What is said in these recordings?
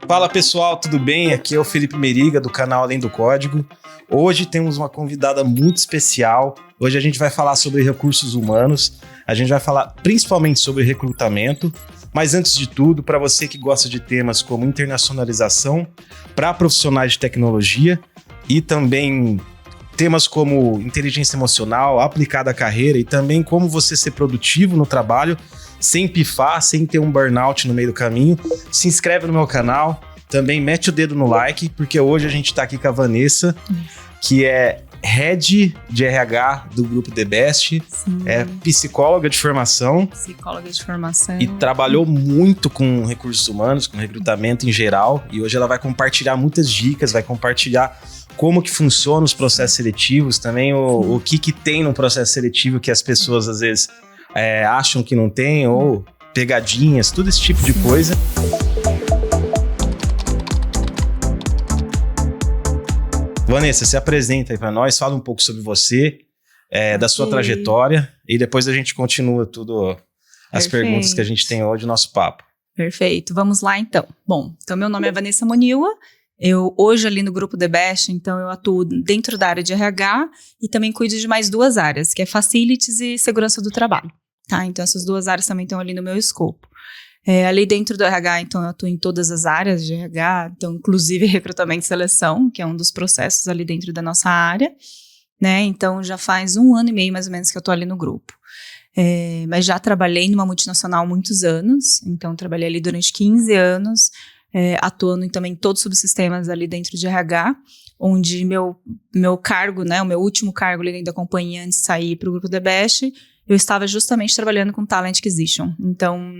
Fala pessoal, tudo bem? Aqui é o Felipe Meriga do canal Além do Código. Hoje temos uma convidada muito especial. Hoje a gente vai falar sobre recursos humanos, a gente vai falar principalmente sobre recrutamento, mas antes de tudo, para você que gosta de temas como internacionalização, para profissionais de tecnologia e também temas como inteligência emocional aplicada à carreira e também como você ser produtivo no trabalho, sem pifar, sem ter um burnout no meio do caminho, se inscreve no meu canal, também mete o dedo no like, porque hoje a gente está aqui com a Vanessa, que é Head de RH do Grupo The Best, é psicóloga de formação. Psicóloga de formação. E trabalhou muito com recursos humanos, com recrutamento em geral, e hoje ela vai compartilhar muitas dicas, vai compartilhar como que funciona os processos seletivos, também o que tem no processo seletivo que as pessoas às vezes acham que não tem, ou pegadinhas, tudo esse tipo de coisa. Vanessa, se apresenta aí para nós, fala um pouco sobre você, da sua trajetória, e depois a gente continua tudo, as perguntas que a gente tem hoje no nosso papo. Perfeito, vamos lá então. Bom, então meu nome é Vanessa Moniua, eu hoje ali no Grupo The Best, então eu atuo dentro da área de RH e também cuido de mais duas áreas, que é Facilities e Segurança do Trabalho. Tá, então essas duas áreas também estão ali no meu escopo. Ali dentro do RH, então eu atuo em todas as áreas de RH, então inclusive recrutamento e seleção, que é um dos processos ali dentro da nossa área, né? Então já faz 1 ano e meio mais ou menos que eu estou ali no grupo. Mas já trabalhei numa multinacional há muitos anos, então trabalhei ali durante 15 anos, atuando também em todos os subsistemas ali dentro de RH, onde meu cargo, né, o meu último cargo ali dentro da companhia antes de sair para o Grupo The Best, eu estava justamente trabalhando com Talent Acquisition. Então,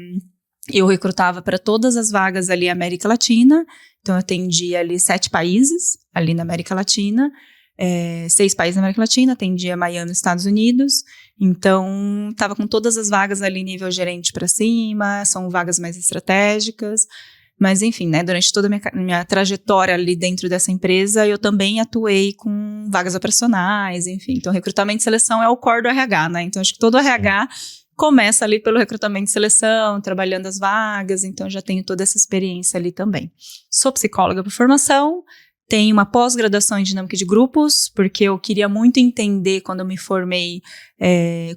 eu recrutava para todas as vagas ali na América Latina. Então, eu atendia ali 7 países ali na América Latina, 6 países na América Latina, atendia Miami, Estados Unidos. Então, estava com todas as vagas ali nível gerente para cima, são vagas mais estratégicas. Mas, enfim, né, durante toda a minha trajetória ali dentro dessa empresa, eu também atuei com vagas operacionais, enfim. Então, recrutamento e seleção é o core do RH, né? Então, acho que todo RH começa ali pelo recrutamento e seleção, trabalhando as vagas, então já tenho toda essa experiência ali também. Sou psicóloga por formação, tenho uma pós-graduação em dinâmica de grupos, porque eu queria muito entender, quando eu me formei,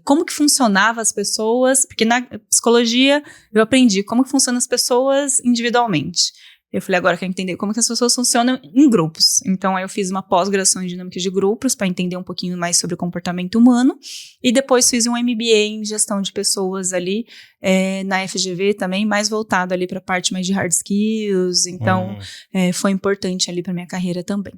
como que funcionavam as pessoas, porque na psicologia eu aprendi como que funcionam as pessoas individualmente. Eu falei, agora eu quero entender como que as pessoas funcionam em grupos. Então, aí eu fiz uma pós-graduação em dinâmica de grupos para entender um pouquinho mais sobre o comportamento humano. E depois fiz um MBA em gestão de pessoas ali na FGV também, mais voltado ali para a parte mais de hard skills. Então, foi importante ali para minha carreira também.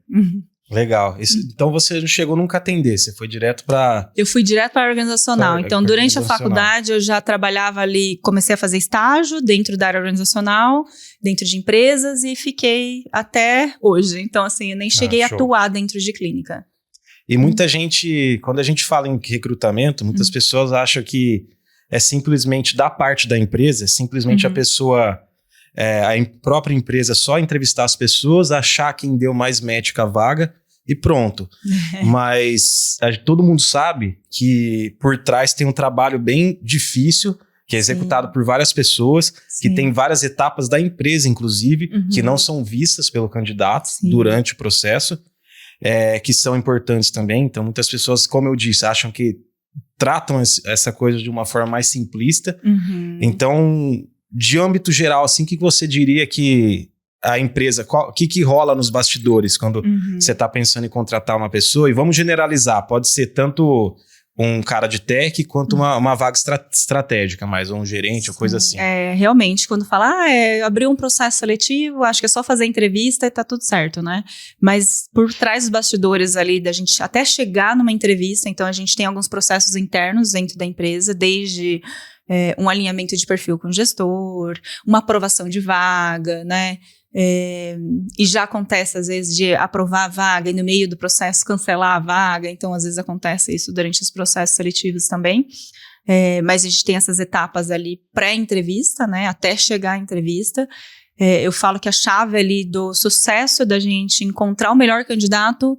Legal. Então você não chegou nunca a atender, você foi direto para... Eu fui direto para a organizacional. Então, durante a faculdade, eu já trabalhava ali, comecei a fazer estágio dentro da área organizacional, dentro de empresas, e fiquei até hoje. Então, assim, eu nem cheguei a atuar dentro de clínica. E muita gente, quando a gente fala em recrutamento, muitas pessoas acham que é simplesmente da parte da empresa, simplesmente a pessoa... a própria empresa só entrevistar as pessoas, achar quem deu mais match com a vaga e pronto. Mas todo mundo sabe que por trás tem um trabalho bem difícil, que é executado por várias pessoas, que tem várias etapas da empresa, inclusive, que não são vistas pelo candidato durante o processo, que são importantes também. Então, muitas pessoas, como eu disse, acham que tratam essa coisa de uma forma mais simplista. Então... De âmbito geral, assim, o que você diria que a empresa, o que rola nos bastidores quando você está pensando em contratar uma pessoa? E vamos generalizar, pode ser tanto um cara de tech quanto uma vaga estratégica, mais ou um gerente ou coisa assim. Realmente, quando fala, abriu um processo seletivo, acho que é só fazer entrevista e tá tudo certo, né? Mas por trás dos bastidores ali, da gente até chegar numa entrevista, então a gente tem alguns processos internos dentro da empresa, desde... um alinhamento de perfil com o gestor, uma aprovação de vaga, né? E já acontece, às vezes, de aprovar a vaga e no meio do processo cancelar a vaga. Então, às vezes, acontece isso durante os processos seletivos também. Mas a gente tem essas etapas ali pré-entrevista, né? Até chegar à entrevista. Eu falo que a chave ali do sucesso da gente encontrar o melhor candidato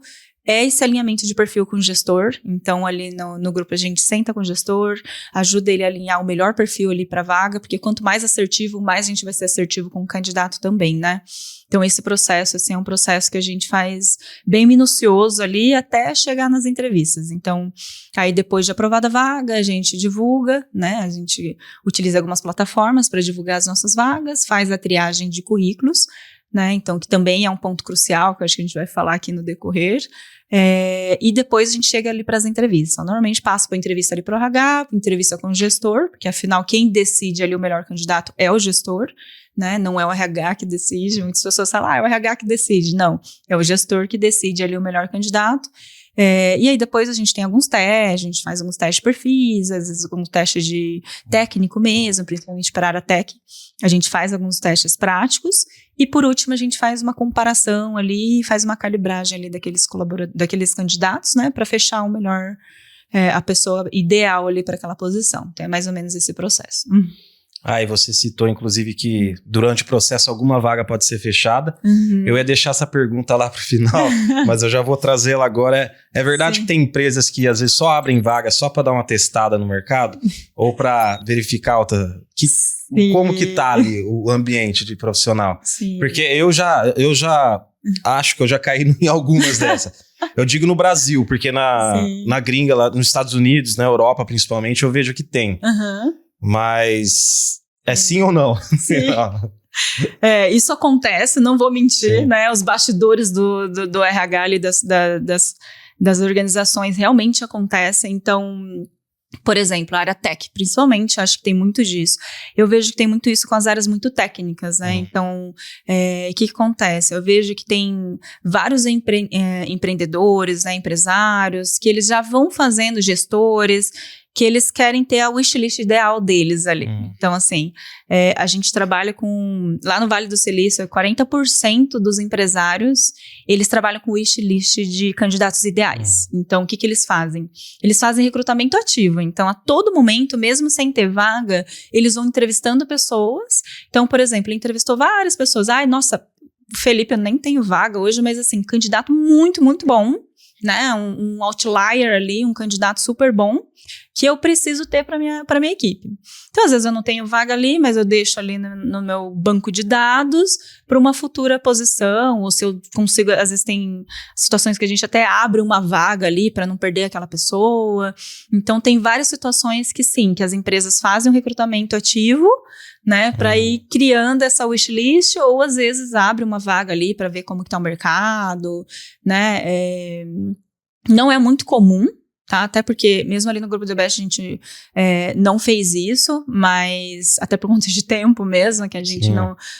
é esse alinhamento de perfil com o gestor. Então, ali no grupo a gente senta com o gestor, ajuda ele a alinhar o melhor perfil ali para a vaga, porque quanto mais assertivo, mais a gente vai ser assertivo com o candidato também, né? Então, esse processo, assim, é um processo que a gente faz bem minucioso ali até chegar nas entrevistas. Então, aí depois de aprovada a vaga, a gente divulga, né? A gente utiliza algumas plataformas para divulgar as nossas vagas, faz a triagem de currículos, né? Então, que também é um ponto crucial, que eu acho que a gente vai falar aqui no decorrer. E depois a gente chega ali para as entrevistas. Então, normalmente passa para entrevista ali para o RH, entrevista com o gestor, porque afinal quem decide ali o melhor candidato é o gestor, né? Não é o RH que decide. Muitas pessoas falam, é o RH que decide. Não, é o gestor que decide ali o melhor candidato. E aí depois a gente tem alguns testes, a gente faz alguns testes de perfis, às vezes alguns testes de técnico mesmo, principalmente para a área tech. A gente faz alguns testes práticos e por último a gente faz uma comparação ali, faz uma calibragem ali daqueles candidatos, né, para fechar o melhor, a pessoa ideal ali para aquela posição. Então é mais ou menos esse processo. E você citou, inclusive, que durante o processo alguma vaga pode ser fechada. Eu ia deixar essa pergunta lá pro final, mas eu já vou trazê-la agora. É verdade Sim. que tem empresas que às vezes só abrem vaga só para dar uma testada no mercado? Ou para verificar como que tá ali o ambiente de profissional? Sim. Porque eu já acho que eu já caí em algumas dessas. Eu digo no Brasil, porque na gringa, lá nos Estados Unidos, na Europa principalmente, eu vejo que tem. Mas é sim ou não? Sim. Isso acontece, não vou mentir, né? Os bastidores do RH ali das organizações realmente acontecem. Então, por exemplo, a área tech, principalmente, acho que tem muito disso. Eu vejo que tem muito isso com as áreas muito técnicas, né? Então, o que acontece? Eu vejo que tem vários empreendedores, né, empresários, que eles já vão fazendo, gestores, que eles querem ter a wishlist ideal deles ali. Então, assim, a gente trabalha lá no Vale do Silício, 40% dos empresários, eles trabalham com wishlist de candidatos ideais. Então, o que eles fazem? Eles fazem recrutamento ativo. Então, a todo momento, mesmo sem ter vaga, eles vão entrevistando pessoas. Então, por exemplo, ele entrevistou várias pessoas. Nossa, Felipe, eu nem tenho vaga hoje, mas assim, candidato muito, muito bom, né? Um outlier ali, um candidato super bom, que eu preciso ter para minha equipe. Então, às vezes eu não tenho vaga ali, mas eu deixo ali no meu banco de dados para uma futura posição, ou se eu consigo, às vezes tem situações que a gente até abre uma vaga ali para não perder aquela pessoa. Então, tem várias situações que sim, que as empresas fazem um recrutamento ativo, né, para ir criando essa wishlist, ou às vezes abre uma vaga ali para ver como que tá o mercado, né, não é muito comum, tá? Até porque, mesmo ali no grupo The Best, a gente não fez isso, mas até por conta de tempo mesmo, que a gente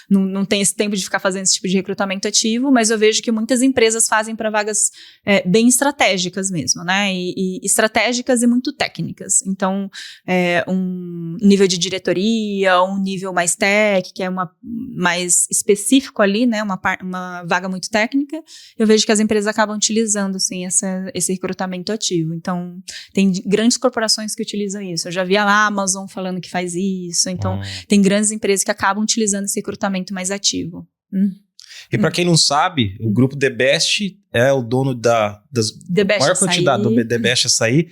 não tem esse tempo de ficar fazendo esse tipo de recrutamento ativo, mas eu vejo que muitas empresas fazem para vagas bem estratégicas mesmo, né? E estratégicas e muito técnicas. Então, um nível de diretoria, um nível mais tech, que é mais específico ali, né? Uma vaga muito técnica, eu vejo que as empresas acabam utilizando, assim, esse recrutamento ativo. Então, tem grandes corporações que utilizam isso. Eu já vi a Amazon falando que faz isso. Então, tem grandes empresas que acabam utilizando esse recrutamento mais ativo. E para quem não sabe, o grupo The Best é o dono da maior quantidade do The Best Açaí.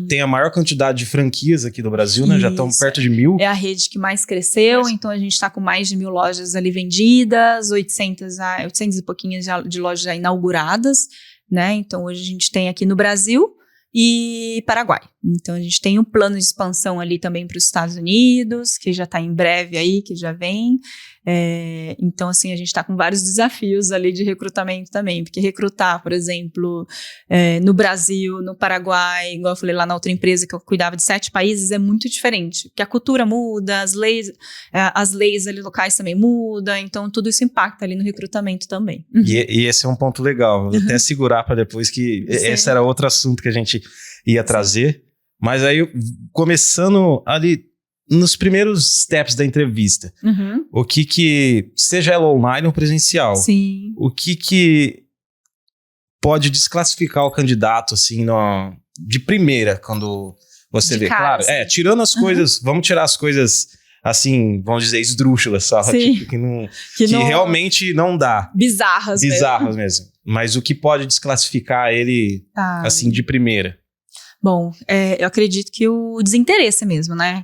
Tem a maior quantidade de franquias aqui do Brasil, né? Já estão perto de 1.000. É a rede que mais cresceu, então a gente está com mais de 1.000 lojas ali vendidas, 800 e pouquinhas de lojas já inauguradas, né? Então hoje a gente tem aqui no Brasil e Paraguai. Então a gente tem um plano de expansão ali também para os Estados Unidos, que já está em breve aí, que já vem. Então, assim, a gente está com vários desafios ali de recrutamento também, porque recrutar, por exemplo, no Brasil, no Paraguai, igual eu falei lá na outra empresa que eu cuidava de 7 países, é muito diferente, porque a cultura muda, as leis ali locais também mudam, então tudo isso impacta ali no recrutamento também. E esse é um ponto legal, vou até segurar para depois, que esse era outro assunto que a gente ia trazer, mas aí começando ali nos primeiros steps da entrevista, o que seja ela online ou presencial, o que pode desclassificar o candidato, assim, de primeira, quando você vê, cara, claro, tirando as coisas, vamos tirar as coisas assim, vamos dizer, esdrúxulas, sabe? Sim. Tipo, que realmente não dá. Bizarras mesmo. Mas o que pode desclassificar ele, assim, de primeira? Bom, eu acredito que o desinteresse mesmo, né?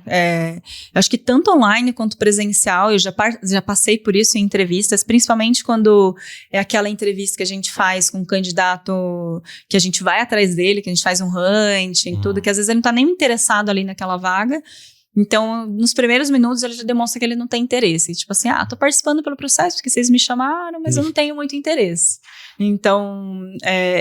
Eu acho que tanto online quanto presencial, eu já passei por isso em entrevistas, principalmente quando é aquela entrevista que a gente faz com um candidato, que a gente vai atrás dele, que a gente faz um hunting, tudo, que às vezes ele não tá nem interessado ali naquela vaga. Então, nos primeiros minutos, ele já demonstra que ele não tem interesse. Tipo assim, tô participando pelo processo porque vocês me chamaram, mas eu não tenho muito interesse. Então,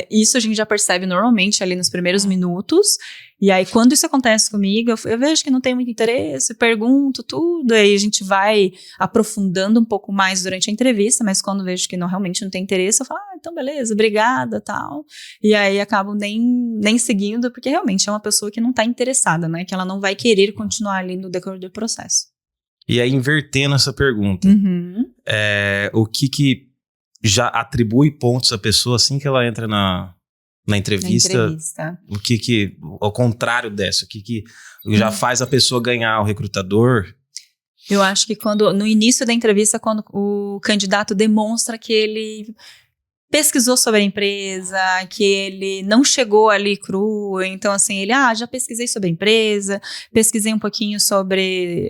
isso a gente já percebe normalmente ali nos primeiros minutos. E aí, quando isso acontece comigo, eu vejo que não tem muito interesse, pergunto tudo, aí a gente vai aprofundando um pouco mais durante a entrevista, mas quando vejo que realmente não tem interesse, eu falo, então beleza, obrigada, tal. E aí, acabo nem seguindo, porque realmente é uma pessoa que não está interessada, né? Que ela não vai querer continuar ali no decorrer do processo. E aí, invertendo essa pergunta, o que já atribui pontos à pessoa assim que ela entra na entrevista? O que ao contrário dessa, o que já faz a pessoa ganhar o recrutador? Eu acho que no início da entrevista, quando o candidato demonstra que ele pesquisou sobre a empresa, que ele não chegou ali cru, então assim, ele, já pesquisei sobre a empresa, pesquisei um pouquinho sobre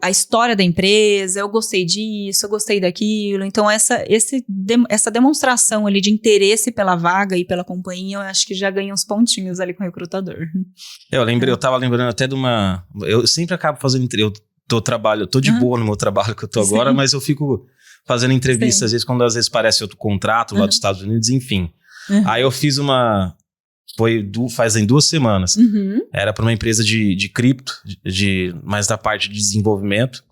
a história da empresa, eu gostei disso, eu gostei daquilo. Então, essa demonstração ali de interesse pela vaga e pela companhia, eu acho que já ganha uns pontinhos ali com o recrutador. Eu tava lembrando até de uma... Eu sempre acabo fazendo... Eu tô de boa no meu trabalho que eu tô agora, mas eu fico fazendo entrevista, às vezes parece outro contrato lá dos Estados Unidos, enfim. Aí eu fiz fazem 2 semanas. Era para uma empresa de cripto, mais da parte de desenvolvimento.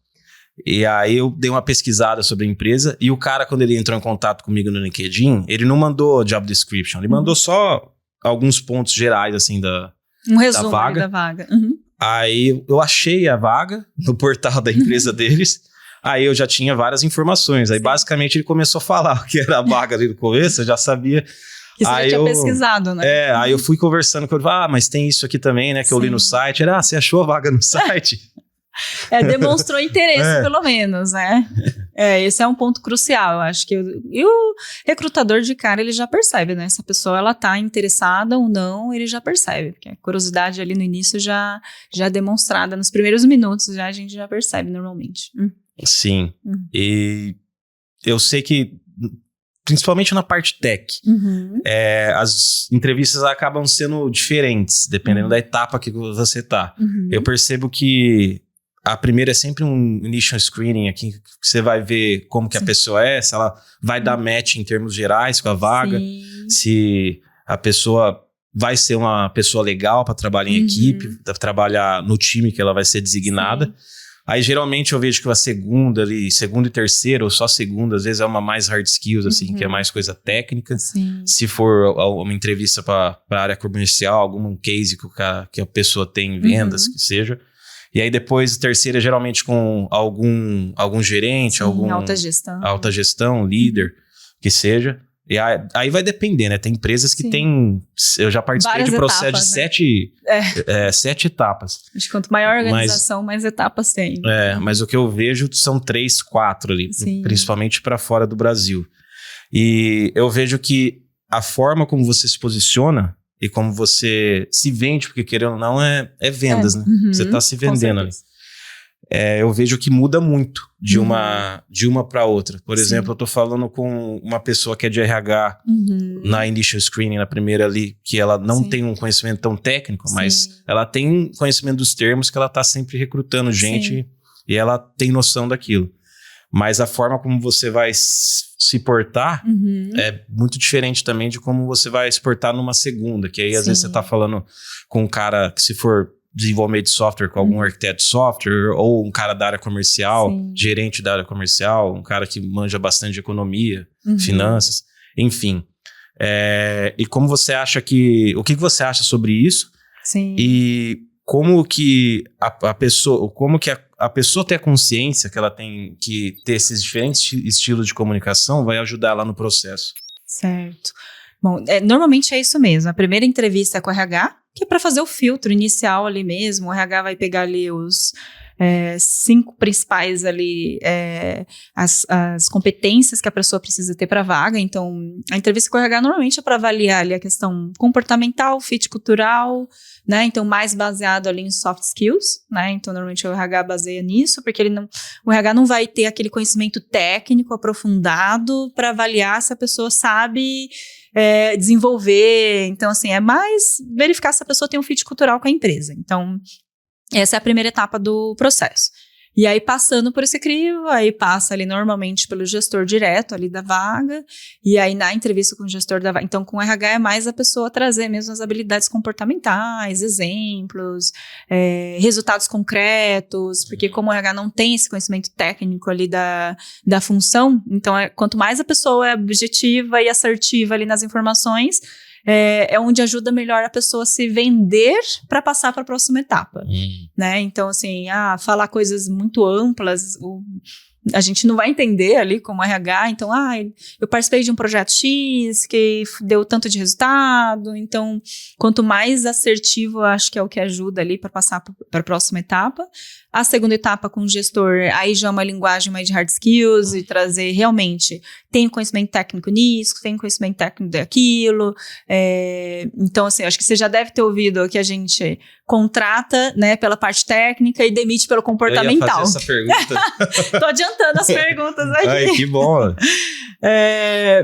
E aí eu dei uma pesquisada sobre a empresa e o cara, quando ele entrou em contato comigo no LinkedIn, ele não mandou job description, ele mandou só alguns pontos gerais, assim, um resumo da vaga. Aí eu achei a vaga no portal da empresa deles. Aí eu já tinha várias informações. Aí basicamente ele começou a falar o que era a vaga ali no começo, eu já sabia... Que você já tinha pesquisado, né? Aí eu fui conversando com ele, mas tem isso aqui também, né, que eu li no site. Ele, você achou a vaga no site? Demonstrou interesse, pelo menos, né? Esse é um ponto crucial, eu acho que... E o recrutador de cara, ele já percebe, né? Se a pessoa, ela tá interessada ou não, ele já percebe. Porque a curiosidade ali no início já é demonstrada. Nos primeiros minutos, a gente já percebe, normalmente. Sim. E eu sei que... Principalmente na parte tech. As entrevistas acabam sendo diferentes, dependendo da etapa que você tá. Eu percebo que a primeira é sempre um initial screening aqui, que você vai ver como que a pessoa é, se ela vai dar match em termos gerais com a vaga, se a pessoa vai ser uma pessoa legal para trabalhar em equipe, para trabalhar no time que ela vai ser designada. Aí, geralmente, eu vejo que a segunda e terceira, ou só segunda, às vezes é uma mais hard skills, assim, que é mais coisa técnica. Se for uma entrevista para a área comercial, algum case que a pessoa tem em vendas, que seja. E aí, depois, a terceira, geralmente com algum gerente, alta gestão, líder, que seja. E aí vai depender, né? Tem empresas que tem... Eu já participei várias de processo etapas, de 7 etapas. Acho que quanto maior a organização, mais etapas tem. Mas o que eu vejo são 3, 4 ali, principalmente para fora do Brasil. E eu vejo que a forma como você se posiciona e como você se vende, porque querendo ou não, é vendas, né? Você está se vendendo ali. Eu vejo que muda muito de uma para outra. Por exemplo, eu tô falando com uma pessoa que é de RH na initial screening, na primeira ali, que ela não tem um conhecimento tão técnico, mas ela tem conhecimento dos termos, que ela tá sempre recrutando gente e ela tem noção daquilo. Mas a forma como você vai se portar é muito diferente também de como você vai se portar numa segunda, que aí às vezes você tá falando com um cara que, se for desenvolvimento de software, com algum arquiteto de software, ou um cara da área comercial, gerente da área comercial, um cara que manja bastante de economia, finanças, enfim. E como você acha o que você acha sobre isso? E como que a pessoa ter a consciência que ela tem que ter esses diferentes estilos de comunicação vai ajudar ela no processo. Certo. Bom, normalmente é isso mesmo. A primeira entrevista é com o RH, que é para fazer o filtro inicial ali mesmo. O RH vai pegar ali 5 principais ali, as competências que a pessoa precisa ter para a vaga. Então, a entrevista com o RH normalmente é para avaliar ali a questão comportamental, fit cultural, né? Então, mais baseado ali em soft skills, né? Então, normalmente o RH baseia nisso, porque o RH não vai ter aquele conhecimento técnico aprofundado para avaliar se a pessoa sabe desenvolver. Então, assim, é mais verificar se a pessoa tem um fit cultural com a empresa. Então, essa é a primeira etapa do processo. E aí, passando por esse crivo, aí passa ali normalmente pelo gestor direto ali da vaga, e aí na entrevista com o gestor da vaga, então com o RH é mais a pessoa trazer mesmo as habilidades comportamentais, exemplos, resultados concretos, porque como o RH não tem esse conhecimento técnico ali da função, então quanto mais a pessoa é objetiva e assertiva ali nas informações, é onde ajuda melhor a pessoa a se vender para passar para a próxima etapa, né? Então, assim, falar coisas muito amplas, a gente não vai entender ali como RH, então, eu participei de um projeto X que deu tanto de resultado, então, quanto mais assertivo, eu acho que é o que ajuda ali para passar para a próxima etapa. A segunda etapa com o gestor, aí já é uma linguagem mais de hard skills e trazer realmente, tem conhecimento técnico nisso, tem conhecimento técnico daquilo, então assim, acho que você já deve ter ouvido que a gente contrata, né, pela parte técnica e demite pelo comportamental. Eu ia fazer essa pergunta. Tô adiantando as perguntas aqui. Ai, que bom.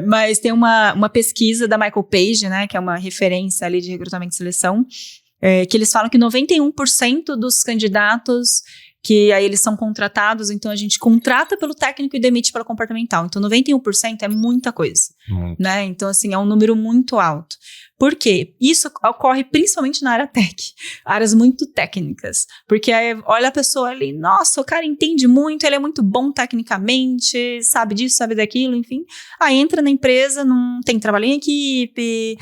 Mas tem uma pesquisa da Michael Page, né, que é uma referência ali de recrutamento e seleção, que eles falam que 91% dos candidatos que aí eles são contratados, então a gente contrata pelo técnico e demite pelo comportamental. Então 91% é muita coisa, né? Então assim, é um número muito alto. Por quê? Isso ocorre principalmente na área tech, áreas muito técnicas, porque aí olha a pessoa ali, nossa, o cara entende muito, ele é muito bom tecnicamente, sabe disso, sabe daquilo, enfim. Aí entra na empresa, não tem trabalho em equipe,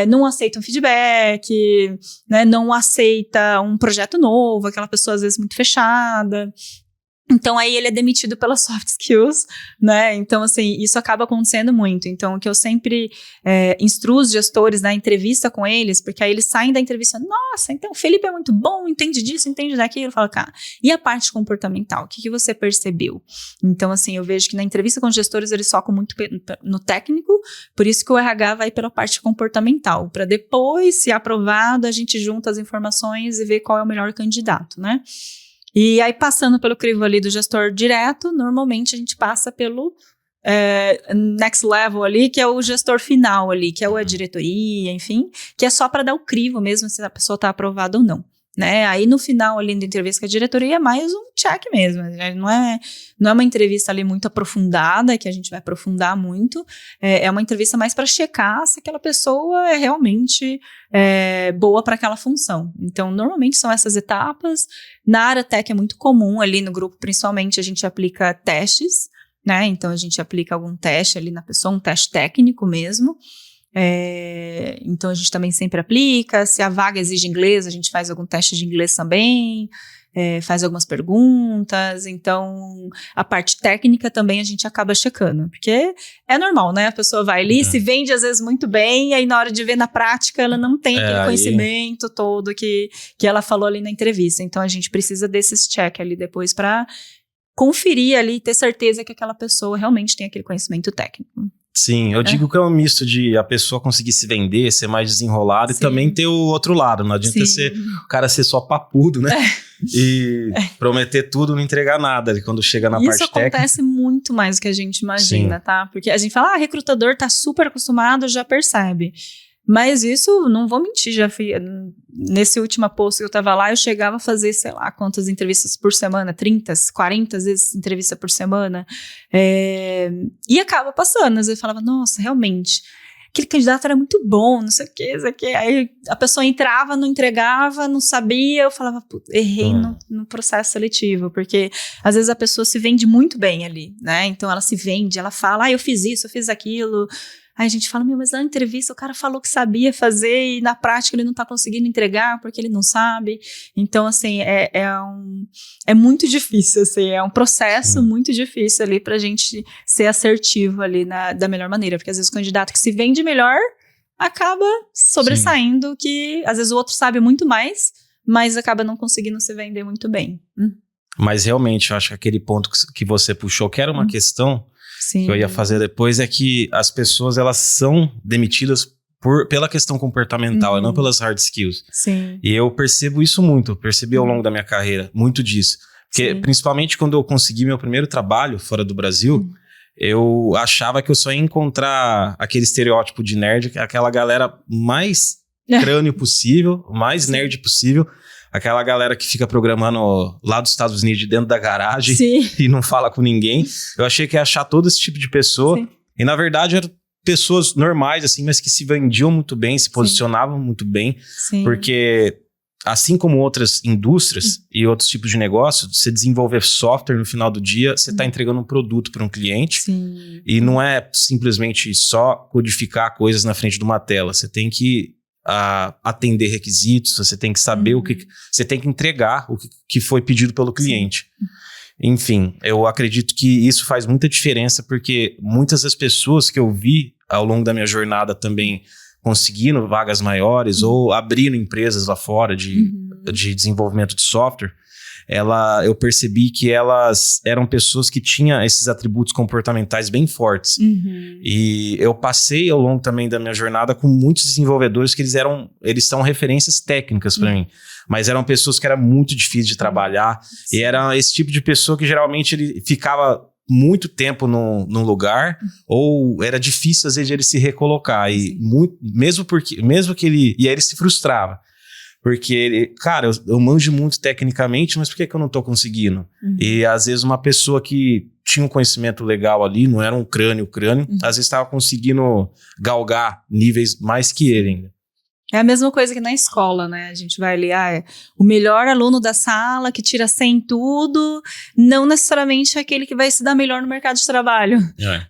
não aceita um feedback, né, não aceita um projeto novo, aquela pessoa às vezes muito fechada. Então, aí ele é demitido pelas soft skills, né? Então, assim, isso acaba acontecendo muito. Então, o que eu sempre instruo os gestores na entrevista com eles, porque aí eles saem da entrevista, nossa, então o Felipe é muito bom, entende disso, entende daquilo. Eu falo, cara, e a parte comportamental? O que você percebeu? Então, assim, eu vejo que na entrevista com os gestores, eles focam muito no técnico, por isso que o RH vai pela parte comportamental, para depois, se aprovado, a gente junta as informações e vê qual é o melhor candidato, né? E aí, passando pelo crivo ali do gestor direto, normalmente a gente passa pelo next level ali, que é o gestor final ali, que é a diretoria, enfim, que é só para dar o crivo mesmo, se a pessoa está aprovada ou não, né? Aí no final ali da entrevista com a diretoria é mais um check mesmo, não é uma entrevista ali muito aprofundada, que a gente vai aprofundar muito, é uma entrevista mais para checar se aquela pessoa é realmente boa para aquela função. Então, normalmente são essas etapas. Na área tech é muito comum ali no grupo, principalmente a gente aplica testes, né? Então a gente aplica algum teste ali na pessoa, um teste técnico mesmo. Então a gente também sempre aplica. Se a vaga exige inglês, a gente faz algum teste de inglês também, faz algumas perguntas. Então a parte técnica também a gente acaba checando, porque é normal, né? A pessoa vai ali, se vende às vezes muito bem, e aí na hora de ver na prática ela não tem aquele conhecimento todo que ela falou ali na entrevista. Então a gente precisa desses check ali depois para conferir ali e ter certeza que aquela pessoa realmente tem aquele conhecimento técnico. Sim, eu digo que é um misto de a pessoa conseguir se vender, ser mais desenrolado, e também ter o outro lado. Não adianta o cara ser só papudo, né? E prometer tudo, não entregar nada quando chega na parte técnica. Isso acontece muito mais do que a gente imagina, tá? Porque a gente fala, recrutador tá super acostumado, já percebe. Mas isso, não vou mentir, já fui, nesse último post que eu tava lá, eu chegava a fazer, sei lá, quantas entrevistas por semana, 30, 40 vezes entrevista por semana, e acaba passando, às vezes eu falava, nossa, realmente, aquele candidato era muito bom, não sei o que, aí a pessoa entrava, não entregava, não sabia, eu falava, errei no processo seletivo, porque às vezes a pessoa se vende muito bem ali, né, então ela se vende, ela fala, eu fiz isso, eu fiz aquilo. Aí a gente fala, mas na entrevista o cara falou que sabia fazer e na prática ele não tá conseguindo entregar porque ele não sabe. Então, assim, é muito difícil, assim, é um processo muito difícil ali pra gente ser assertivo ali da melhor maneira. Porque às vezes o candidato que se vende melhor acaba sobressaindo, que às vezes o outro sabe muito mais, mas acaba não conseguindo se vender muito bem. Mas realmente, eu acho que aquele ponto que você puxou, que era uma questão que eu ia fazer depois, é que as pessoas, elas são demitidas pela questão comportamental, e não pelas hard skills. Sim. E eu percebo isso muito, eu percebi ao longo da minha carreira, muito disso. Porque, principalmente quando eu consegui meu primeiro trabalho fora do Brasil, eu achava que eu só ia encontrar aquele estereótipo de nerd, aquela galera mais crânio possível, mais nerd possível, aquela galera que fica programando lá dos Estados Unidos, dentro da garagem, e não fala com ninguém. Eu achei que ia achar todo esse tipo de pessoa, e na verdade eram pessoas normais, assim, mas que se vendiam muito bem, se posicionavam muito bem, porque assim como outras indústrias e outros tipos de negócio, você desenvolver software no final do dia, você está entregando um produto para um cliente, e não é simplesmente só codificar coisas na frente de uma tela, você tem que atender requisitos, você tem que saber o que... Você tem que entregar o que foi pedido pelo cliente. Enfim, eu acredito que isso faz muita diferença, porque muitas das pessoas que eu vi ao longo da minha jornada também conseguindo vagas maiores ou abrindo empresas lá fora de desenvolvimento de software, eu percebi que elas eram pessoas que tinham esses atributos comportamentais bem fortes. E eu passei ao longo também da minha jornada com muitos desenvolvedores que eles são referências técnicas para mim, mas eram pessoas que era muito difícil de trabalhar, e era esse tipo de pessoa que geralmente ele ficava muito tempo num lugar, ou era difícil às vezes ele se recolocar, e mesmo que ele... E aí ele se frustrava. Porque ele, cara, eu manjo muito tecnicamente, mas por que eu não tô conseguindo? E às vezes uma pessoa que tinha um conhecimento legal ali, não era um crânio, às vezes estava conseguindo galgar níveis mais que ele ainda. É a mesma coisa que na escola, né? A gente vai ali, o melhor aluno da sala, que tira 100 em tudo, não necessariamente é aquele que vai se dar melhor no mercado de trabalho,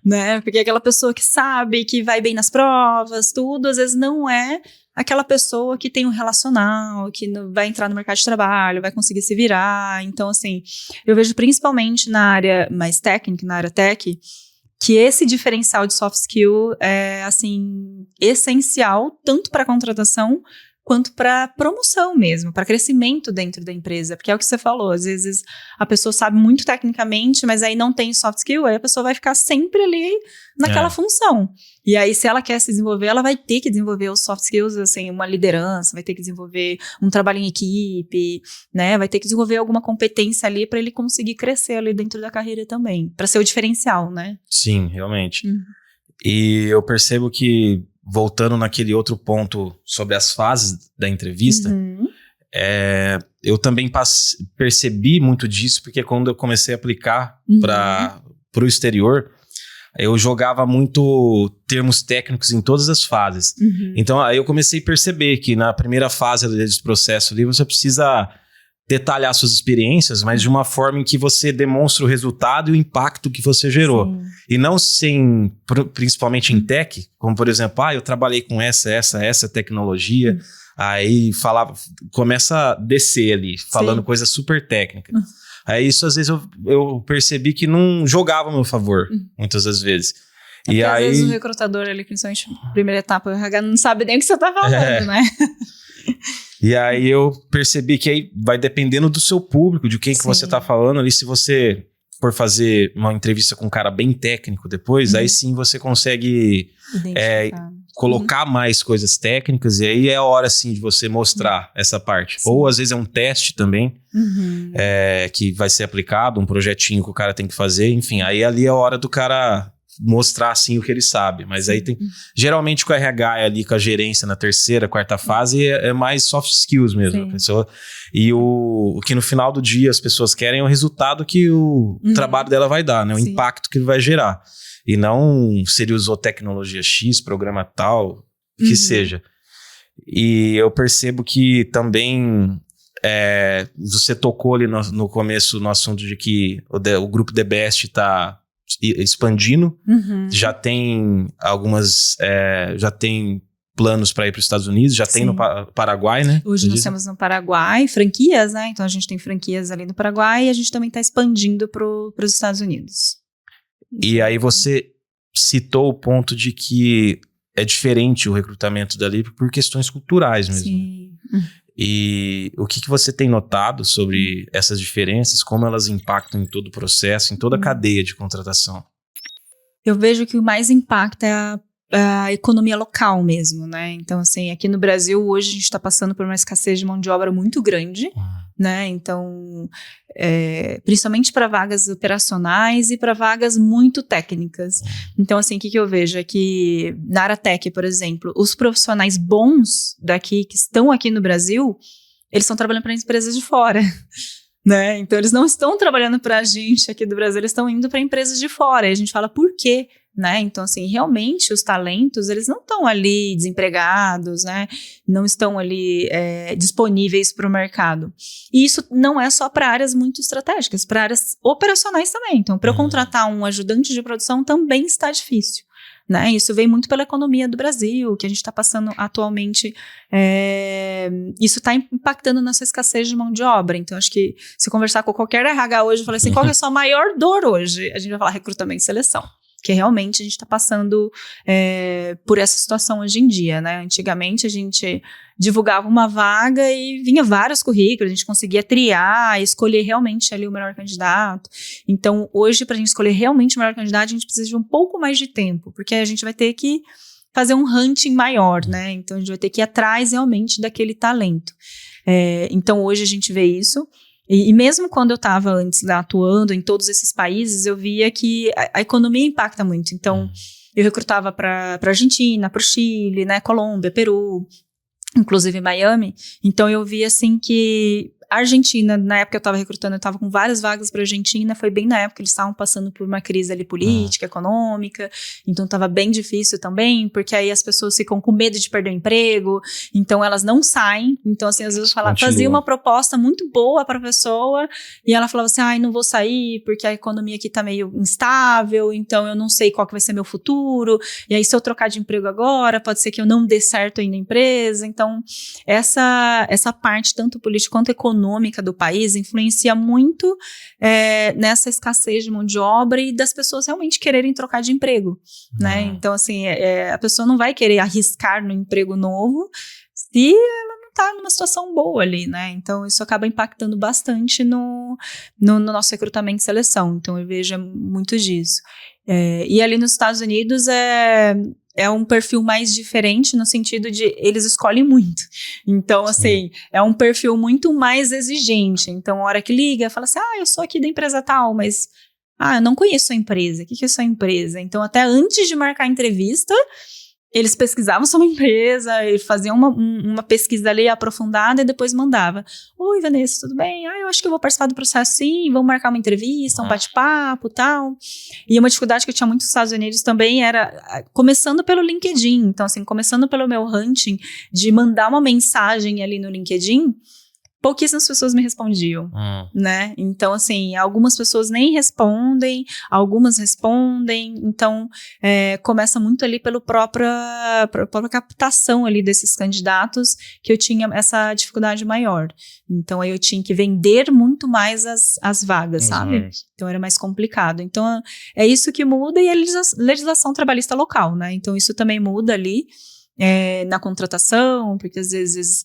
né? Porque aquela pessoa que sabe, que vai bem nas provas, tudo, às vezes não é aquela pessoa que tem um relacional, que vai entrar no mercado de trabalho, vai conseguir se virar. Então, assim, eu vejo principalmente na área mais técnica, na área tech, que esse diferencial de soft skill é, assim, essencial tanto para contratação quanto para promoção mesmo, para crescimento dentro da empresa, porque é o que você falou, às vezes a pessoa sabe muito tecnicamente, mas aí não tem soft skill, aí a pessoa vai ficar sempre ali naquela função. E aí, se ela quer se desenvolver, ela vai ter que desenvolver os soft skills, assim, uma liderança, vai ter que desenvolver um trabalho em equipe, né, vai ter que desenvolver alguma competência ali para ele conseguir crescer ali dentro da carreira também, para ser o diferencial, né? Sim, realmente. E eu percebo que, voltando naquele outro ponto sobre as fases da entrevista, eu também percebi muito disso, porque quando eu comecei a aplicar para o exterior, eu jogava muito termos técnicos em todas as fases. Então, aí eu comecei a perceber que na primeira fase desse processo ali, você precisa detalhar suas experiências, mas de uma forma em que você demonstra o resultado e o impacto que você gerou. E não principalmente em tech, como por exemplo, eu trabalhei com essa tecnologia, aí começa a descer ali, falando coisa super técnica. Aí isso às vezes eu percebi que não jogava a meu favor, muitas das vezes. E aí, às vezes o recrutador ali, principalmente na primeira etapa, o RH não sabe nem o que você tá falando, né? E aí eu percebi que aí vai dependendo do seu público, de quem que você tá falando ali. Se você for fazer uma entrevista com um cara bem técnico depois, aí sim você consegue colocar mais coisas técnicas, e aí é a hora sim de você mostrar essa parte. Ou às vezes é um teste também, que vai ser aplicado, um projetinho que o cara tem que fazer, enfim, aí ali é a hora do cara mostrar assim o que ele sabe, mas aí tem, geralmente com o RH ali, com a gerência na terceira, quarta fase, é mais soft skills mesmo, a pessoa, e o que no final do dia as pessoas querem é o resultado que o trabalho dela vai dar, né, o impacto que ele vai gerar, e não se ele usou tecnologia X, programa tal, que seja. E eu percebo que também você tocou ali no começo no assunto de que o grupo The Best está expandindo, já tem já tem planos para ir para os Estados Unidos, já tem no Paraguai, né? Hoje nós temos no Paraguai franquias, né? Então a gente tem franquias ali no Paraguai e a gente também está expandindo para os Estados Unidos. E aí você citou o ponto de que é diferente o recrutamento dali por questões culturais mesmo. Sim. E o que você tem notado sobre essas diferenças, como elas impactam em todo o processo, em toda a cadeia de contratação? Eu vejo que o mais impacta é a economia local mesmo, né? Então, assim, aqui no Brasil, hoje a gente está passando por uma escassez de mão de obra muito grande, né? Então, principalmente para vagas operacionais e para vagas muito técnicas. Então, assim, o que eu vejo é que na área tech, por exemplo, os profissionais bons daqui, que estão aqui no Brasil, eles estão trabalhando para empresas de fora. Né? Então, eles não estão trabalhando para a gente aqui do Brasil, eles estão indo para empresas de fora. E a gente fala, por quê? Né? Então, assim, realmente os talentos, eles não estão ali desempregados, né? Não estão ali disponíveis para o mercado. E isso não é só para áreas muito estratégicas, para áreas operacionais também. Então, para eu contratar um ajudante de produção também está difícil. Né? Isso vem muito pela economia do Brasil, que a gente está passando atualmente. Isso está impactando nessa escassez de mão de obra. Então, acho que se conversar com qualquer RH hoje, eu falei assim, qual que é a sua maior dor hoje? A gente vai falar recrutamento e seleção. Que realmente a gente está passando por essa situação hoje em dia, né? Antigamente a gente divulgava uma vaga e vinha vários currículos, a gente conseguia triar, escolher realmente ali o melhor candidato. Então, hoje, para a gente escolher realmente o melhor candidato, a gente precisa de um pouco mais de tempo, porque a gente vai ter que fazer um hunting maior, né? Então, a gente vai ter que ir atrás realmente daquele talento. Então, hoje a gente vê isso. E mesmo quando eu estava antes lá atuando em todos esses países, eu via que a economia impacta muito. Então, eu recrutava para Argentina, para o Chile, né, Colômbia, Peru, inclusive Miami. Então, eu via assim que a Argentina, na época que eu estava recrutando, eu estava com várias vagas para a Argentina, foi bem na época que eles estavam passando por uma crise ali política, econômica, então estava bem difícil também, porque aí as pessoas ficam com medo de perder o emprego, então elas não saem. Então, assim, às vezes eu fazia uma proposta muito boa para a pessoa, e ela falava assim, ai, não vou sair, porque a economia aqui está meio instável, então eu não sei qual que vai ser meu futuro, e aí se eu trocar de emprego agora, pode ser que eu não dê certo aí na empresa. Então, essa parte, tanto política quanto econômica do país, influencia muito nessa escassez de mão de obra e das pessoas realmente quererem trocar de emprego, né? Então, assim, a pessoa não vai querer arriscar no emprego novo se ela não está numa situação boa ali, né? Então, isso acaba impactando bastante no nosso recrutamento e seleção. Então, eu vejo muito disso. E ali nos Estados Unidos é um perfil mais diferente no sentido de eles escolhem muito. Então, assim, é um perfil muito mais exigente. Então, a hora que liga, fala assim, eu sou aqui da empresa tal, mas eu não conheço a empresa. O que é sua empresa? Então, até antes de marcar a entrevista, eles pesquisavam sobre a empresa, eles faziam uma pesquisa ali aprofundada e depois mandava. Oi, Vanessa, tudo bem? Eu acho que eu vou participar do processo sim, vamos marcar uma entrevista, um bate-papo e tal. E uma dificuldade que eu tinha muito nos Estados Unidos também era, começando pelo LinkedIn. Então, assim, começando pelo meu hunting, de mandar uma mensagem ali no LinkedIn, pouquíssimas pessoas me respondiam, né? Então, assim, algumas pessoas nem respondem, algumas respondem. Então, começa muito ali pela própria captação ali desses candidatos que eu tinha essa dificuldade maior. Então, aí eu tinha que vender muito mais as vagas, sabe? Então, era mais complicado. Então, é isso que muda e a legislação trabalhista local, né? Então, isso também muda ali. Na contratação, porque às vezes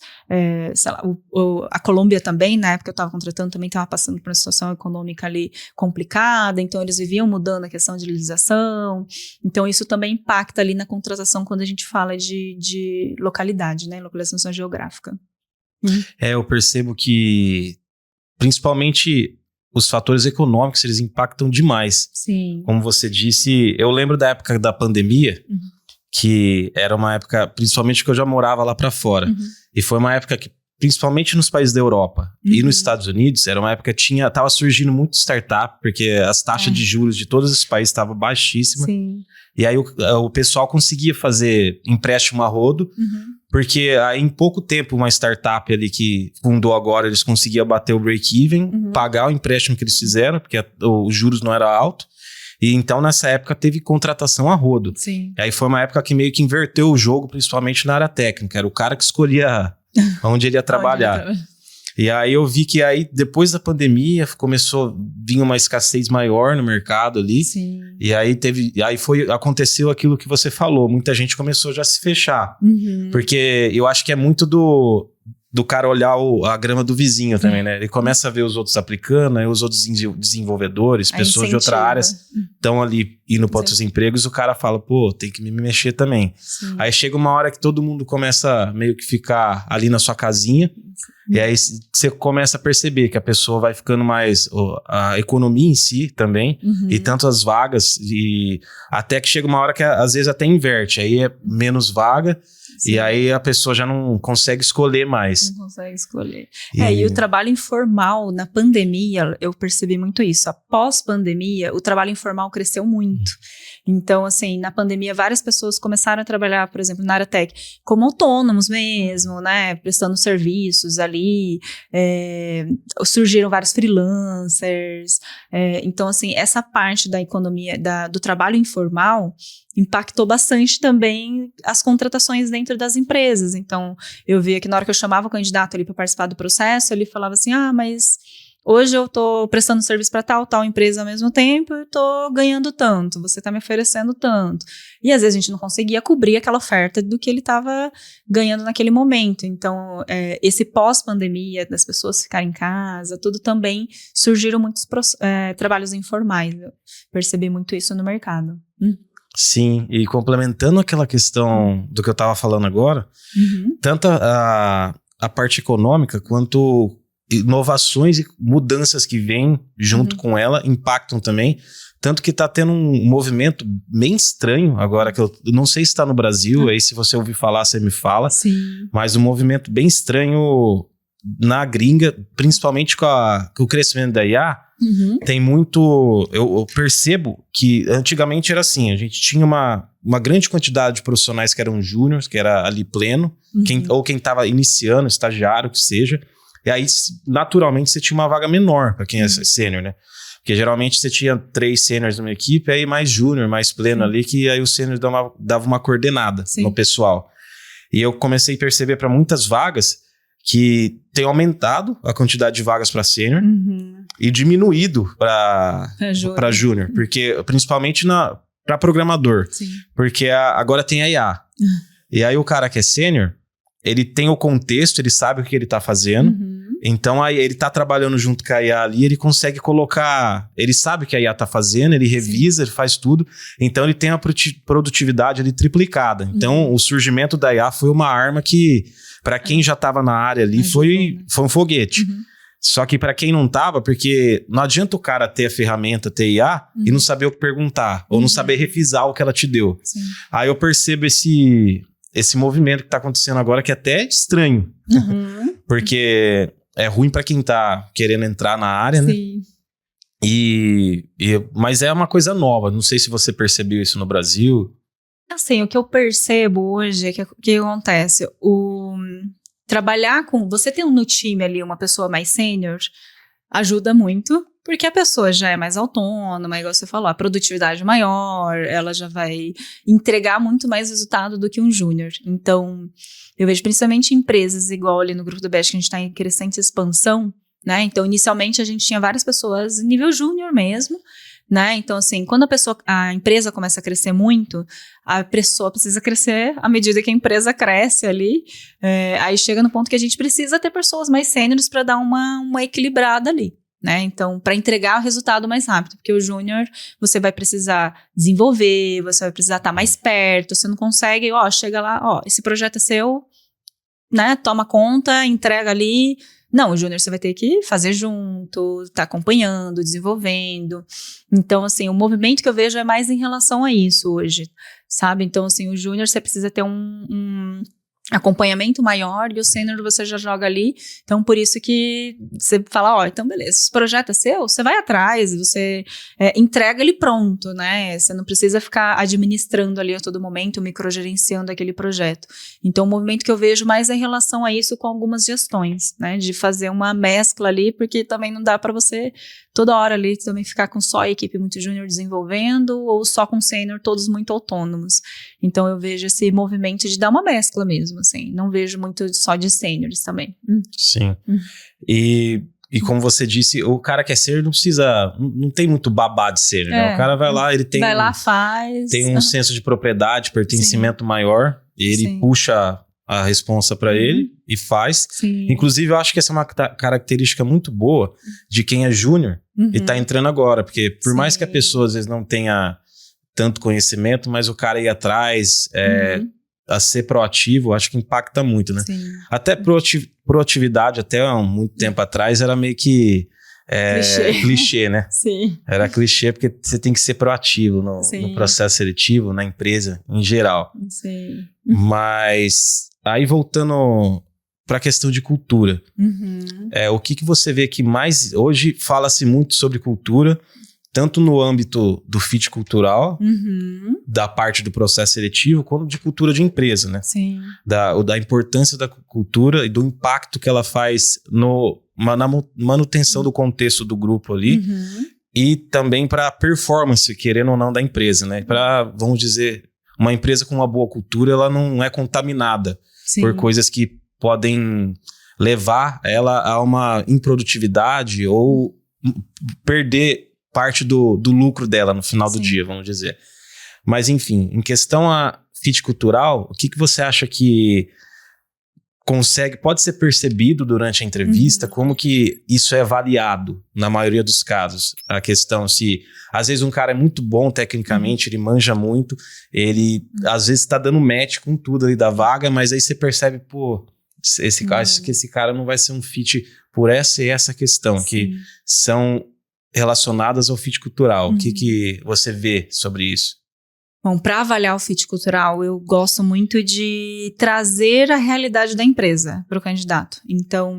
sei lá, a Colômbia também, na época que eu estava contratando, também estava passando por uma situação econômica ali complicada, então eles viviam mudando a questão de legislação, então isso também impacta ali na contratação quando a gente fala de localidade, né, localização geográfica. Eu percebo que principalmente os fatores econômicos, eles impactam demais. Sim. Como você disse, eu lembro da época da pandemia, que era uma época, principalmente que eu já morava lá para fora. E foi uma época que, principalmente nos países da Europa e nos Estados Unidos, era uma época que tava surgindo muito startup, porque as taxas de juros de todos os países estavam baixíssimas. Sim. E aí o pessoal conseguia fazer empréstimo a rodo, porque aí em pouco tempo uma startup ali que fundou agora, eles conseguiam bater o break-even, pagar o empréstimo que eles fizeram, porque os juros não eram altos. E então, nessa época, teve contratação a rodo. Sim. E aí foi uma época que meio que inverteu o jogo, principalmente na área técnica. Era o cara que escolhia onde ele ia trabalhar. E aí eu vi que aí, depois da pandemia, começou a vir uma escassez maior no mercado ali. Sim. E aí aconteceu aquilo que você falou. Muita gente começou já a se fechar. Porque eu acho que é muito do cara olhar a grama do vizinho também, né? Ele começa a ver os outros aplicando, aí os outros desenvolvedores, pessoas de outras áreas estão ali indo para outros empregos, o cara fala, pô, tem que me mexer também. Sim. Aí chega uma hora que todo mundo começa meio que ficar ali na sua casinha, e aí você começa a perceber que a pessoa vai ficando mais... a economia em si também, e tanto as vagas, e até que chega uma hora que às vezes até inverte, aí é menos vaga, sim. E aí a pessoa já não consegue escolher mais. Não consegue escolher. E o trabalho informal, na pandemia, eu percebi muito isso. Após pandemia, o trabalho informal cresceu muito. Então, assim, na pandemia, várias pessoas começaram a trabalhar, por exemplo, na área tech, como autônomos mesmo, né? Prestando serviços ali. Surgiram vários freelancers. Então, assim, essa parte da economia, do trabalho informal, impactou bastante também as contratações dentro das empresas. Então, eu via que na hora que eu chamava o candidato ali para participar do processo, ele falava assim, mas hoje eu estou prestando serviço para tal empresa ao mesmo tempo e estou ganhando tanto, você está me oferecendo tanto. E às vezes a gente não conseguia cobrir aquela oferta do que ele estava ganhando naquele momento. Então, esse pós-pandemia, das pessoas ficarem em casa, tudo também surgiram muitos trabalhos informais. Eu percebi muito isso no mercado. Sim, e complementando aquela questão do que eu estava falando agora, tanto a parte econômica quanto inovações e mudanças que vêm junto com ela impactam também, tanto que está tendo um movimento bem estranho agora, que eu não sei se está no Brasil, aí se você ouvir falar, você me fala, sim. Mas um movimento bem estranho na gringa, principalmente com o crescimento da IA, tem muito... Eu percebo que antigamente era assim, a gente tinha uma grande quantidade de profissionais que eram júniors, que era ali pleno, ou quem estava iniciando, estagiário, que seja, e aí naturalmente você tinha uma vaga menor para quem é sênior, né? Porque geralmente você tinha 3 sêniors numa equipe, aí mais júnior, mais pleno ali, que aí o sênior dava uma coordenada no pessoal. E eu comecei a perceber para muitas vagas que tem aumentado a quantidade de vagas para sênior e diminuído para júnior, porque principalmente para programador, sim. Porque agora tem a IA. E aí o cara que é sênior, ele tem o contexto, ele sabe o que ele está fazendo, então aí ele está trabalhando junto com a IA ali, ele consegue colocar, ele sabe o que a IA está fazendo, ele revisa, ele faz tudo, então ele tem a produtividade ali triplicada. Então o surgimento da IA foi uma arma que, para quem já estava na área ali, foi um foguete. Só que para quem não estava, porque não adianta o cara ter a ferramenta, ter IA, e não saber o que perguntar, ou não saber revisar o que ela te deu. Sim. Aí eu percebo esse movimento que está acontecendo agora, que é até estranho. Porque é ruim para quem está querendo entrar na área, né? Sim. Mas é uma coisa nova. Não sei se você percebeu isso no Brasil. Assim, o que eu percebo hoje é que acontece, trabalhar com... Você tem no time ali uma pessoa mais sênior, ajuda muito, porque a pessoa já é mais autônoma, igual você falou, a produtividade é maior, ela já vai entregar muito mais resultado do que um júnior. Então, eu vejo principalmente empresas igual ali no Grupo do Best, que a gente está em crescente expansão, né? Então, inicialmente a gente tinha várias pessoas em nível júnior mesmo, né? Então, assim, quando a empresa começa a crescer muito, a pessoa precisa crescer à medida que a empresa cresce ali. Aí chega no ponto que a gente precisa ter pessoas mais sêniores para dar uma equilibrada ali, né? Então, para entregar o resultado mais rápido, porque o júnior você vai precisar desenvolver, você vai precisar estar mais perto, você não consegue, chega lá, esse projeto é seu, né? Toma conta, entrega ali. Não, o júnior você vai ter que fazer junto, tá acompanhando, desenvolvendo. Então, assim, o movimento que eu vejo é mais em relação a isso hoje, sabe? Então, assim, o júnior você precisa ter um acompanhamento maior, e o sênior você já joga ali. Então, por isso que você fala, então beleza, esse projeto é seu, você vai atrás, você entrega ele pronto, né? Você não precisa ficar administrando ali a todo momento, microgerenciando aquele projeto. Então, o movimento que eu vejo mais é em relação a isso com algumas gestões, né? De fazer uma mescla ali, porque também não dá para você toda hora ali também ficar com só a equipe muito júnior desenvolvendo, ou só com sênior, todos muito autônomos. Então, eu vejo esse movimento de dar uma mescla mesmo, assim. Não vejo muito só de sêniores também. Sim. E como você disse, o cara que é sênior não precisa... Não tem muito babá de sênior, né? O cara vai lá, ele tem... Vai lá, faz... Tem um senso de propriedade, pertencimento maior, e ele puxa a responsa para ele e faz. Sim. Inclusive, eu acho que essa é uma característica muito boa de quem é júnior e tá entrando agora, porque por mais que a pessoa às vezes não tenha tanto conhecimento, mas o cara ir atrás, a ser proativo, acho que impacta muito, né? Sim. Até proatividade, até há muito tempo atrás, era meio que clichê, né? Sim. Era clichê porque você tem que ser proativo no processo seletivo, na empresa, em geral. Sim. Mas aí voltando para a questão de cultura, o que você vê que mais... Hoje fala-se muito sobre cultura, tanto no âmbito do fit cultural, da parte do processo seletivo, quanto de cultura de empresa, né? Sim. Da importância da cultura e do impacto que ela faz na manutenção do contexto do grupo ali e também para a performance, querendo ou não, da empresa, né? Para, vamos dizer, uma empresa com uma boa cultura, ela não é contaminada por coisas que podem levar ela a uma improdutividade ou perder parte do lucro dela no final do dia, vamos dizer. Mas, enfim, em questão a fit cultural, o que você acha que pode ser percebido durante a entrevista, como que isso é avaliado na maioria dos casos? A questão se, às vezes um cara é muito bom tecnicamente, ele manja muito, ele às vezes tá dando match com tudo ali da vaga, mas aí você percebe, pô, acho que esse cara não vai ser um fit por essa e essa questão, que são relacionadas ao fit cultural. O que você vê sobre isso? Bom, para avaliar o fit cultural, eu gosto muito de trazer a realidade da empresa para o candidato. Então,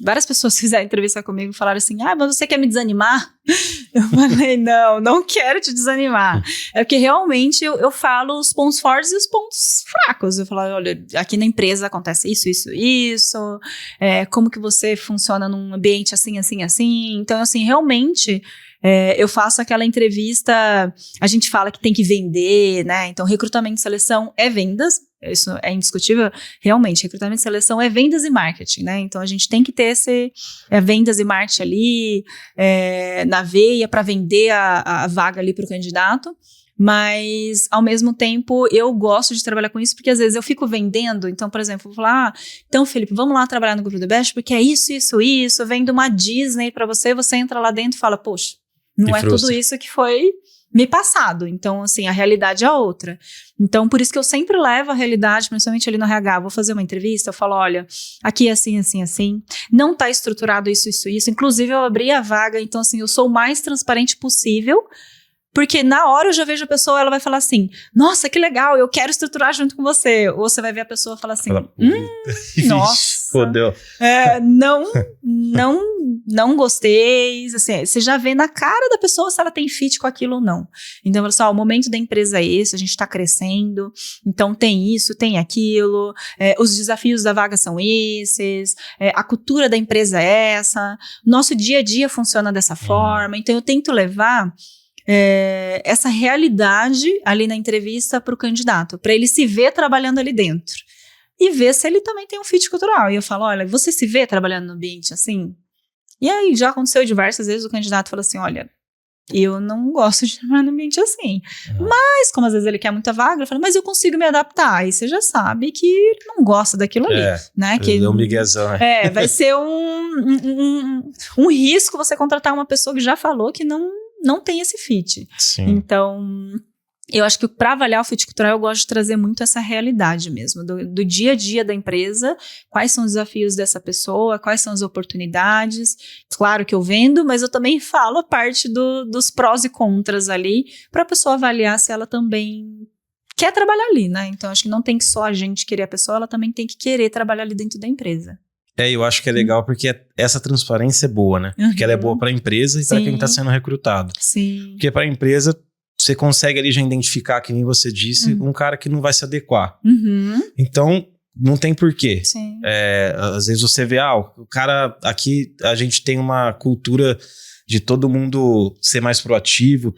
várias pessoas fizeram entrevista comigo e falaram assim, mas você quer me desanimar? Eu falei, não quero te desanimar. É porque realmente eu falo os pontos fortes e os pontos fracos. Eu falo, olha, aqui na empresa acontece isso. Como que você funciona num ambiente assim. Então, assim, realmente... eu faço aquela entrevista, a gente fala que tem que vender, né? Então, recrutamento e seleção é vendas, isso é indiscutível. Realmente, recrutamento e seleção é vendas e marketing, né? Então, a gente tem que ter esse vendas e marketing ali na veia para vender a vaga ali para o candidato. Mas, ao mesmo tempo, eu gosto de trabalhar com isso, porque às vezes eu fico vendendo. Então, por exemplo, eu vou falar, então, Felipe, vamos lá trabalhar no Grupo The Best, porque é isso, vendo uma Disney para você entra lá dentro e fala, poxa, não é tudo isso que foi me passado. Então, assim, a realidade é outra. Então, por isso que eu sempre levo a realidade, principalmente ali no RH, vou fazer uma entrevista, eu falo, olha, aqui é assim, não tá estruturado isso. Inclusive, eu abri a vaga, então, assim, eu sou o mais transparente possível, porque na hora eu já vejo a pessoa, ela vai falar assim, nossa, que legal, eu quero estruturar junto com você. Ou você vai ver a pessoa falar assim, nossa, fodeu. Não gostei. Assim, você já vê na cara da pessoa se ela tem fit com aquilo ou não. Então, pessoal, o momento da empresa é esse, a gente está crescendo, então tem isso, tem aquilo, os desafios da vaga são esses, a cultura da empresa é essa, nosso dia a dia funciona dessa forma, então eu tento levar essa realidade ali na entrevista para o candidato, para ele se ver trabalhando ali dentro e ver se ele também tem um fit cultural. E eu falo, olha, você se vê trabalhando no ambiente assim? E aí já aconteceu diversas vezes o candidato fala assim, olha, eu não gosto de trabalhar no ambiente assim, mas como às vezes ele quer muita vaga, ele fala, mas eu consigo me adaptar. Aí você já sabe que ele não gosta daquilo ali, né? Que é um miguezão. Vai ser um risco você contratar uma pessoa que já falou que não tem esse fit. Sim. Então, eu acho que para avaliar o fit cultural, eu gosto de trazer muito essa realidade mesmo, do dia a dia da empresa, quais são os desafios dessa pessoa, quais são as oportunidades. Claro que eu vendo, mas eu também falo a parte dos prós e contras ali, para a pessoa avaliar se ela também quer trabalhar ali, né? Então, acho que não tem que só a gente querer a pessoa, ela também tem que querer trabalhar ali dentro da empresa. Eu acho que é legal porque essa transparência é boa, né? Porque ela é boa para a empresa e para quem está sendo recrutado. Sim. Porque para a empresa, você consegue ali já identificar, que nem você disse, um cara que não vai se adequar. Então, não tem porquê. Sim. Às vezes você vê, o cara aqui, a gente tem uma cultura de todo mundo ser mais proativo,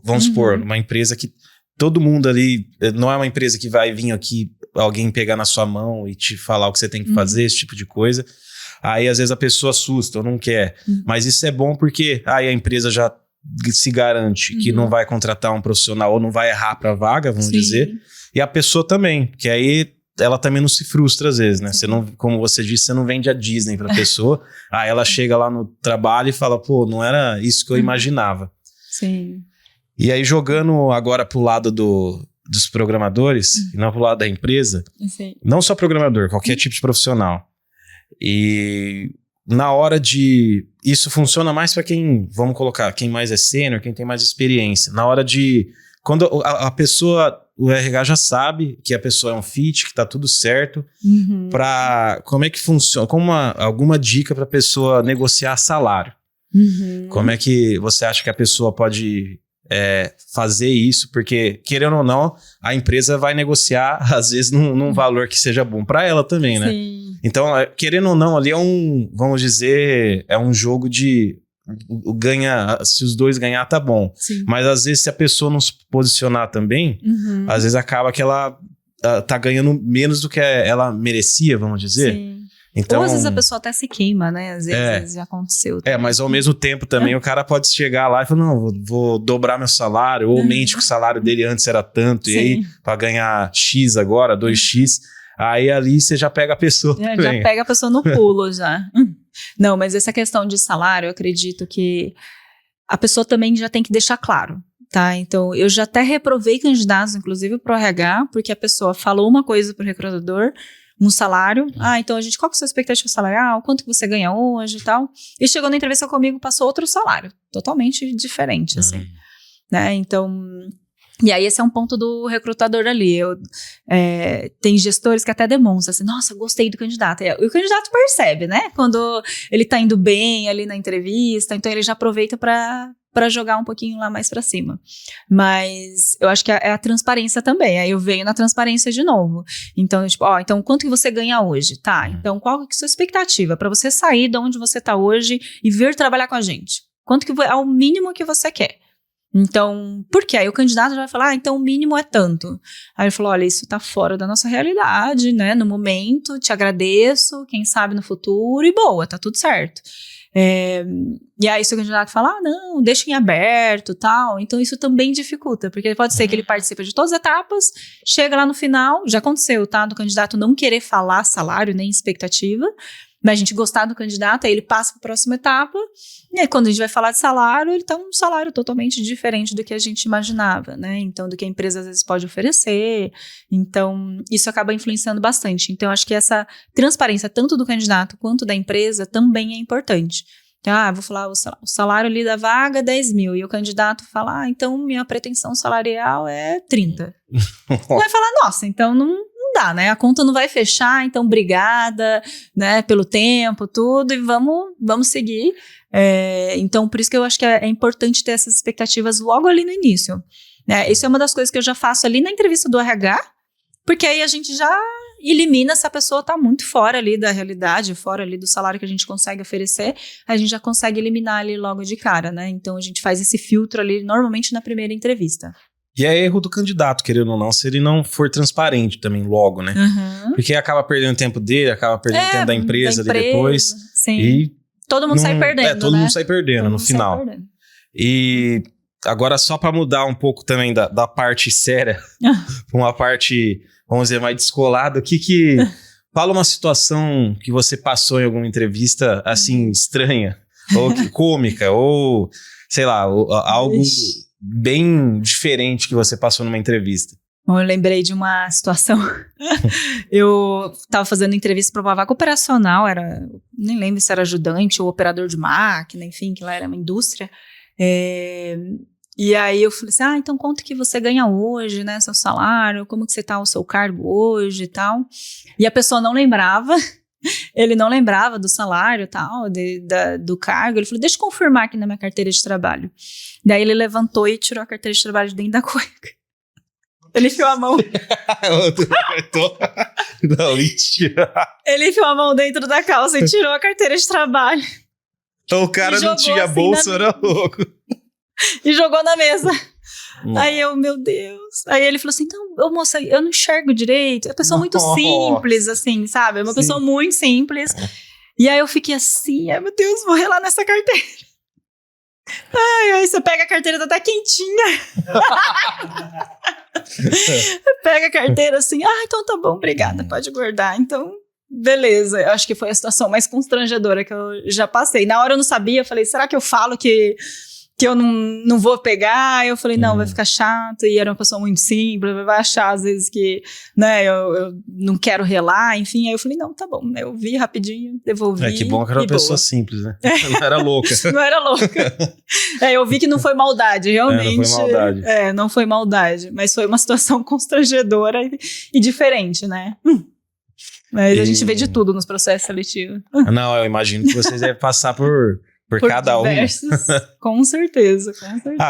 vamos supor, uma empresa que todo mundo ali, não é uma empresa que vai vir aqui alguém pegar na sua mão e te falar o que você tem que fazer, esse tipo de coisa. Aí, às vezes, a pessoa assusta ou não quer. Mas isso é bom porque aí a empresa já se garante que não vai contratar um profissional ou não vai errar para a vaga, vamos dizer. E a pessoa também, que aí ela também não se frustra às vezes, né? Você não, como você disse, você não vende a Disney pra pessoa. Aí ela chega lá no trabalho e fala, pô, não era isso que eu imaginava. Sim. E aí, jogando agora pro lado dos programadores, e não pro lado da empresa, Sim. não só programador, qualquer tipo de profissional. E na hora de... Isso funciona mais para quem, vamos colocar, quem mais é sênior, quem tem mais experiência. Na hora de... Quando a pessoa, o RH já sabe que a pessoa é um fit, que tá tudo certo, como é que funciona? Alguma dica para a pessoa negociar salário? Como é que você acha que a pessoa pode fazer isso? Porque, querendo ou não, a empresa vai negociar, às vezes, num valor que seja bom para ela também, né? Sim. Então, querendo ou não, ali vamos dizer, é um jogo de se os dois ganhar, tá bom. Sim. Mas às vezes, se a pessoa não se posicionar também, às vezes acaba que ela tá ganhando menos do que ela merecia, vamos dizer. Sim. Então, ou às vezes a pessoa até se queima, né? Às vezes já aconteceu. Também. Mas ao mesmo tempo também o cara pode chegar lá e falar, não, vou dobrar meu salário, ou mente que o salário dele antes era tanto, e aí pra ganhar X agora, 2X, aí ali você já pega a pessoa também. Já pega a pessoa no pulo, já. Não, mas essa questão de salário, eu acredito que a pessoa também já tem que deixar claro, tá? Então, eu já até reprovei candidatos, inclusive pro RH, porque a pessoa falou uma coisa pro recrutador, um salário. Então qual que é a sua expectativa salarial? Quanto que você ganha hoje e tal? E chegou na entrevista comigo, passou outro salário, totalmente diferente, assim. Né? Então, e aí esse é um ponto do recrutador ali. Tem gestores que até demonstram assim, nossa, gostei do candidato. E o candidato percebe, né? Quando ele tá indo bem ali na entrevista, então ele já aproveita para jogar um pouquinho lá mais para cima. Mas eu acho que é a transparência também. Aí eu venho na transparência de novo. Então, então quanto que você ganha hoje? Tá, então qual que é a sua expectativa para você sair de onde você tá hoje e vir trabalhar com a gente? Quanto que é o mínimo que você quer? Então, por quê? Aí o candidato já vai falar, então o mínimo é tanto. Aí ele falou, olha, isso tá fora da nossa realidade, né? No momento, te agradeço, quem sabe no futuro, e boa, tá tudo certo. E aí se o candidato fala, não, deixa em aberto, tal, então isso também dificulta, porque pode ser que ele participe de todas as etapas, chega lá no final, já aconteceu, tá, do candidato não querer falar salário nem expectativa, mas a gente gostar do candidato, aí ele passa para a próxima etapa, e aí quando a gente vai falar de salário, ele tá um salário totalmente diferente do que a gente imaginava, né, então do que a empresa às vezes pode oferecer, então isso acaba influenciando bastante, então acho que essa transparência tanto do candidato quanto da empresa também é importante. Vou falar o salário ali da vaga 10 mil, e o candidato fala, então minha pretensão salarial é 30. Vai falar, nossa, então não dá, né? A conta não vai fechar, então obrigada, né, pelo tempo, tudo, e vamos seguir. Então, por isso que eu acho que é importante ter essas expectativas logo ali no início. Né? Isso é uma das coisas que eu já faço ali na entrevista do RH, porque aí a gente já elimina se a pessoa está muito fora ali da realidade, fora ali do salário que a gente consegue oferecer, a gente já consegue eliminar ali logo de cara, né? Então a gente faz esse filtro ali normalmente na primeira entrevista. E é erro do candidato, querendo ou não, se ele não for transparente também logo, né? Porque acaba perdendo tempo dele, acaba perdendo tempo da empresa ali depois. Sim. E todo mundo sai perdendo, todo mundo sai perdendo no final. E agora só para mudar um pouco também da parte séria, para uma parte, vamos dizer, mais descolada, fala uma situação que você passou em alguma entrevista, assim, estranha, ou cômica, ou, sei lá, algo bem diferente que você passou numa entrevista. Bom, eu lembrei de uma situação. Eu estava fazendo entrevista para uma vaga operacional, nem lembro se era ajudante ou operador de máquina, enfim, que lá era uma indústria. E aí eu falei assim, então quanto que você ganha hoje, né, seu salário, como que você tá o seu cargo hoje e tal. E a pessoa não lembrava, ele não lembrava do salário e tal, do cargo. Ele falou, deixa eu confirmar aqui na minha carteira de trabalho. Daí ele levantou e tirou a carteira de trabalho de dentro da cueca. Ele enfiou a mão. Não, mentira. Ele enfiou a mão dentro da calça e tirou a carteira de trabalça. Então o cara não tinha assim bolsa, era louco. E jogou na mesa. Aí eu, meu Deus. Aí ele falou assim, então, moça, eu não enxergo direito. É uma pessoa muito simples, assim, sabe? É uma pessoa muito simples. E aí eu fiquei assim, ai meu Deus, vou relar nessa carteira. Aí você pega a carteira, tá até quentinha. pega a carteira assim, então tá bom, obrigada, pode guardar. Então, beleza. Eu acho que foi a situação mais constrangedora que eu já passei. Na hora eu não sabia, eu falei, será que eu falo que eu não vou pegar? Eu falei, não, vai ficar chato. E era uma pessoa muito simples, vai achar às vezes que, né, eu não quero relar, enfim. Aí eu falei, não, tá bom. Eu vi rapidinho, devolvi. Que bom que era uma pessoa simples, né? Não era louca. Não era louca. Eu vi que não foi maldade, realmente. Não foi maldade. Não foi maldade. Mas foi uma situação constrangedora e diferente, né? Mas a gente vê de tudo nos processos seletivos. Não, eu imagino que vocês devem passar por cada diversos, com certeza.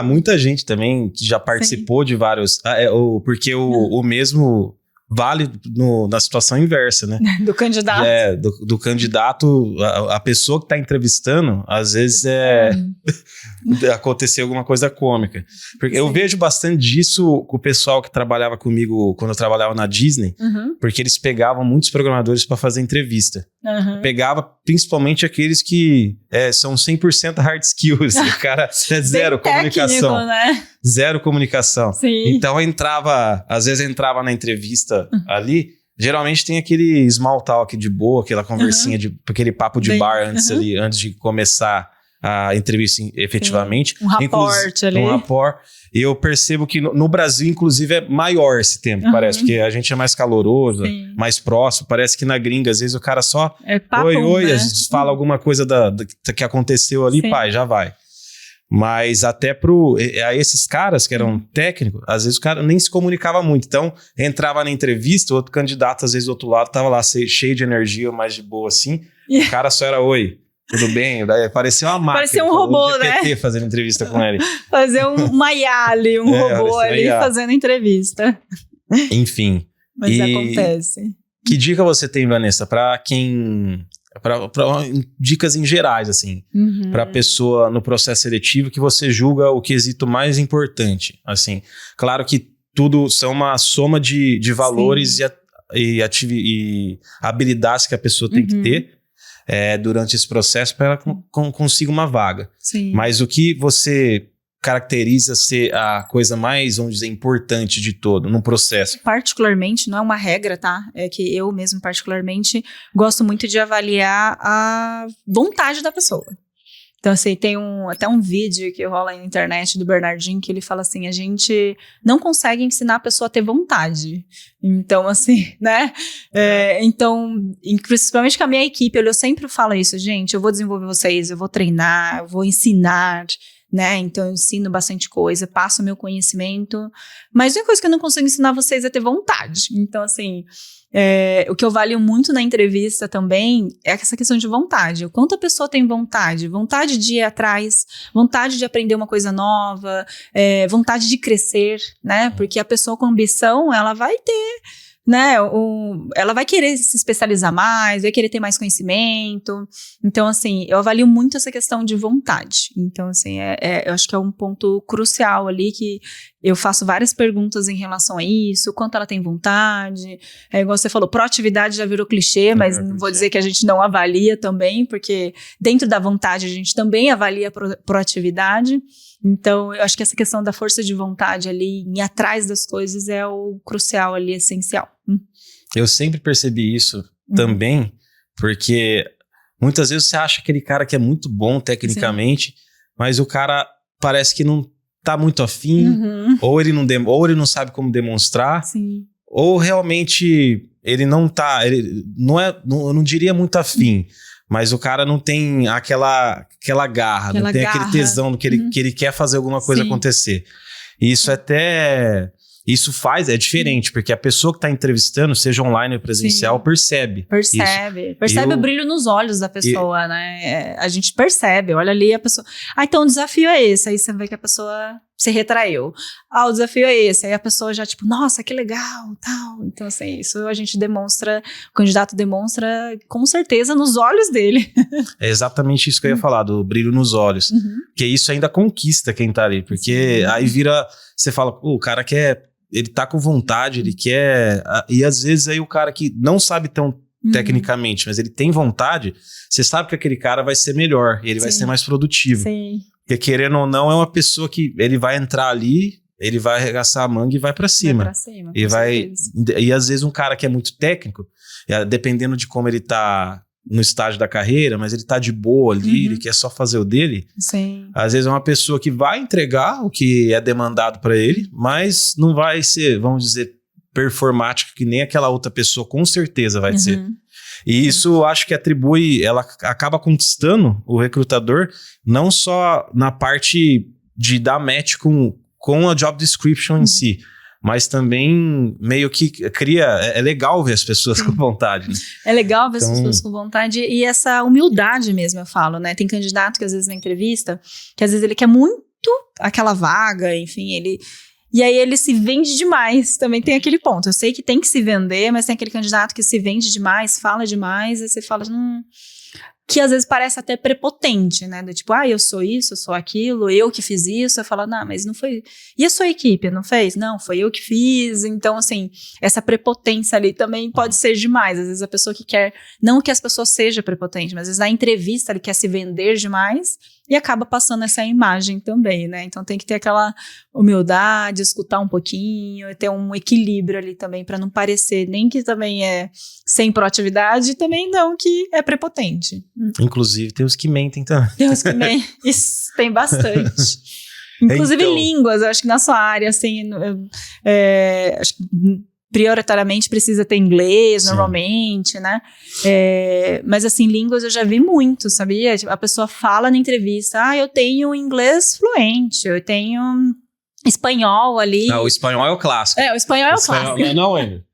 Muita gente também que já participou de vários... porque o mesmo vale na situação inversa, né? Do candidato. Do candidato, a pessoa que está entrevistando, às vezes aconteceu alguma coisa cômica. Porque eu vejo bastante disso com o pessoal que trabalhava comigo quando eu trabalhava na Disney, porque eles pegavam muitos programadores para fazer entrevista. Pegava principalmente aqueles que são 100% hard skills. O cara é zero comunicação. Técnico, né? Zero comunicação. Sim. Então às vezes entrava na entrevista ali, geralmente tem aquele small talk de boa, aquela conversinha, aquele papo de bar antes de começar a entrevista efetivamente. Um rapport ali. Um rapport. E eu percebo que no Brasil, inclusive, é maior esse tempo, parece. Porque a gente é mais caloroso, mais próximo. Parece que na gringa, às vezes, o cara só... oi, né? Às vezes fala alguma coisa que aconteceu ali, pai, já vai. Mas até a esses caras que eram técnicos, às vezes o cara nem se comunicava muito. Então, entrava na entrevista, o outro candidato, às vezes, do outro lado, tava lá cheio de energia, mais de boa, assim. O cara só era, oi, tudo bem? Parecia uma máquina. Parecia um robô, né? Fazendo entrevista com ele. Fazer uma Yali, robô ali fazendo entrevista. Enfim. Mas acontece. Que dica você tem, Vanessa, para quem... dicas em gerais, assim, para a pessoa no processo seletivo que você julga o quesito mais importante, assim, claro que tudo são uma soma de valores e habilidades que a pessoa tem que ter durante esse processo para ela consiga uma vaga. Sim. Mas o que você caracteriza ser a coisa mais, vamos dizer, importante de todo no processo? Particularmente, não é uma regra, tá? É que eu mesmo, particularmente, gosto muito de avaliar a vontade da pessoa. Então, assim, tem até um vídeo que rola na internet do Bernardinho que ele fala assim, a gente não consegue ensinar a pessoa a ter vontade. Então, assim, né? Então, principalmente com a minha equipe, eu sempre falo isso, gente, eu vou desenvolver vocês, eu vou treinar, eu vou ensinar, né? Então eu ensino bastante coisa, passo o meu conhecimento, mas a única coisa que eu não consigo ensinar vocês é ter vontade. Então, assim, o que eu valio muito na entrevista também é essa questão de vontade. O quanto a pessoa tem vontade de ir atrás, vontade de aprender uma coisa nova, vontade de crescer, né? Porque a pessoa com ambição, ela vai ter, né, ela vai querer se especializar mais, vai querer ter mais conhecimento. Então, assim, eu avalio muito essa questão de vontade. Então, assim, eu acho que é um ponto crucial ali que eu faço várias perguntas em relação a isso, quanto ela tem vontade. Igual você falou, proatividade já virou clichê, mas não vou dizer que a gente não avalia também, porque dentro da vontade a gente também avalia a proatividade. Então, eu acho que essa questão da força de vontade ali, em ir atrás das coisas, é o crucial ali, essencial. Eu sempre percebi isso também, porque muitas vezes você acha aquele cara que é muito bom tecnicamente, mas o cara parece que não tá muito afim, ou ele não sabe como demonstrar, ou realmente ele não tá, eu não diria muito afim, mas o cara não tem aquela garra, não tem aquele tesão do que ele quer fazer alguma coisa acontecer. E isso é diferente, porque a pessoa que está entrevistando, seja online ou presencial, percebe. Percebe o brilho nos olhos da pessoa, né? A gente percebe, olha ali a pessoa. Então o desafio é esse, aí você vê que a pessoa se retraiu. O desafio é esse, aí a pessoa já tipo, nossa, que legal, tal. Então assim, isso a gente demonstra, o candidato demonstra com certeza nos olhos dele. É exatamente isso que eu ia falar, do brilho nos olhos. Porque isso ainda conquista quem tá ali, porque aí vira, você fala, o cara ele tá com vontade, ele quer... E às vezes aí o cara que não sabe tão tecnicamente, mas ele tem vontade, você sabe que aquele cara vai ser melhor, ele vai ser mais produtivo. Porque querendo ou não, é uma pessoa que ele vai entrar ali, ele vai arregaçar a manga e vai pra cima. Vai pra cima, E às vezes um cara que é muito técnico, dependendo de como ele tá no estágio da carreira, mas ele tá de boa ali, ele quer só fazer o dele. Sim. Às vezes é uma pessoa que vai entregar o que é demandado para ele, mas não vai ser, vamos dizer, performático que nem aquela outra pessoa com certeza vai ser. E isso acho que ela acaba conquistando o recrutador não só na parte de dar match com a job description em si, mas também meio que cria... É legal ver as pessoas com vontade, né? É legal ver as pessoas com vontade e essa humildade mesmo, eu falo, né? Tem candidato que às vezes na entrevista, que às vezes ele quer muito aquela vaga, enfim, e aí ele se vende demais, também tem aquele ponto. Eu sei que tem que se vender, mas tem aquele candidato que se vende demais, fala demais, aí você fala, que às vezes parece até prepotente, né? Do tipo, eu sou isso, eu sou aquilo, eu que fiz isso. Eu falo, não, mas não foi... E a sua equipe, não fez? Não, foi eu que fiz. Então, assim, essa prepotência ali também pode ser demais. Às vezes a pessoa que quer... Não que as pessoas sejam prepotentes, mas às vezes na entrevista ele quer se vender demais e acaba passando essa imagem também, né? Então tem que ter aquela humildade, escutar um pouquinho, ter um equilíbrio ali também para não parecer nem que também é sem proatividade e também não que é prepotente. Inclusive tem os que mentem também. Tem os que mentem, isso tem bastante. Inclusive então, línguas, eu acho que na sua área, assim, acho que prioritariamente precisa ter inglês, normalmente, né? Mas, assim, línguas eu já vi muito, sabia? Tipo, a pessoa fala na entrevista, eu tenho inglês fluente, eu tenho espanhol ali. Não, o espanhol é o clássico. O espanhol é o clássico. Não, Ender.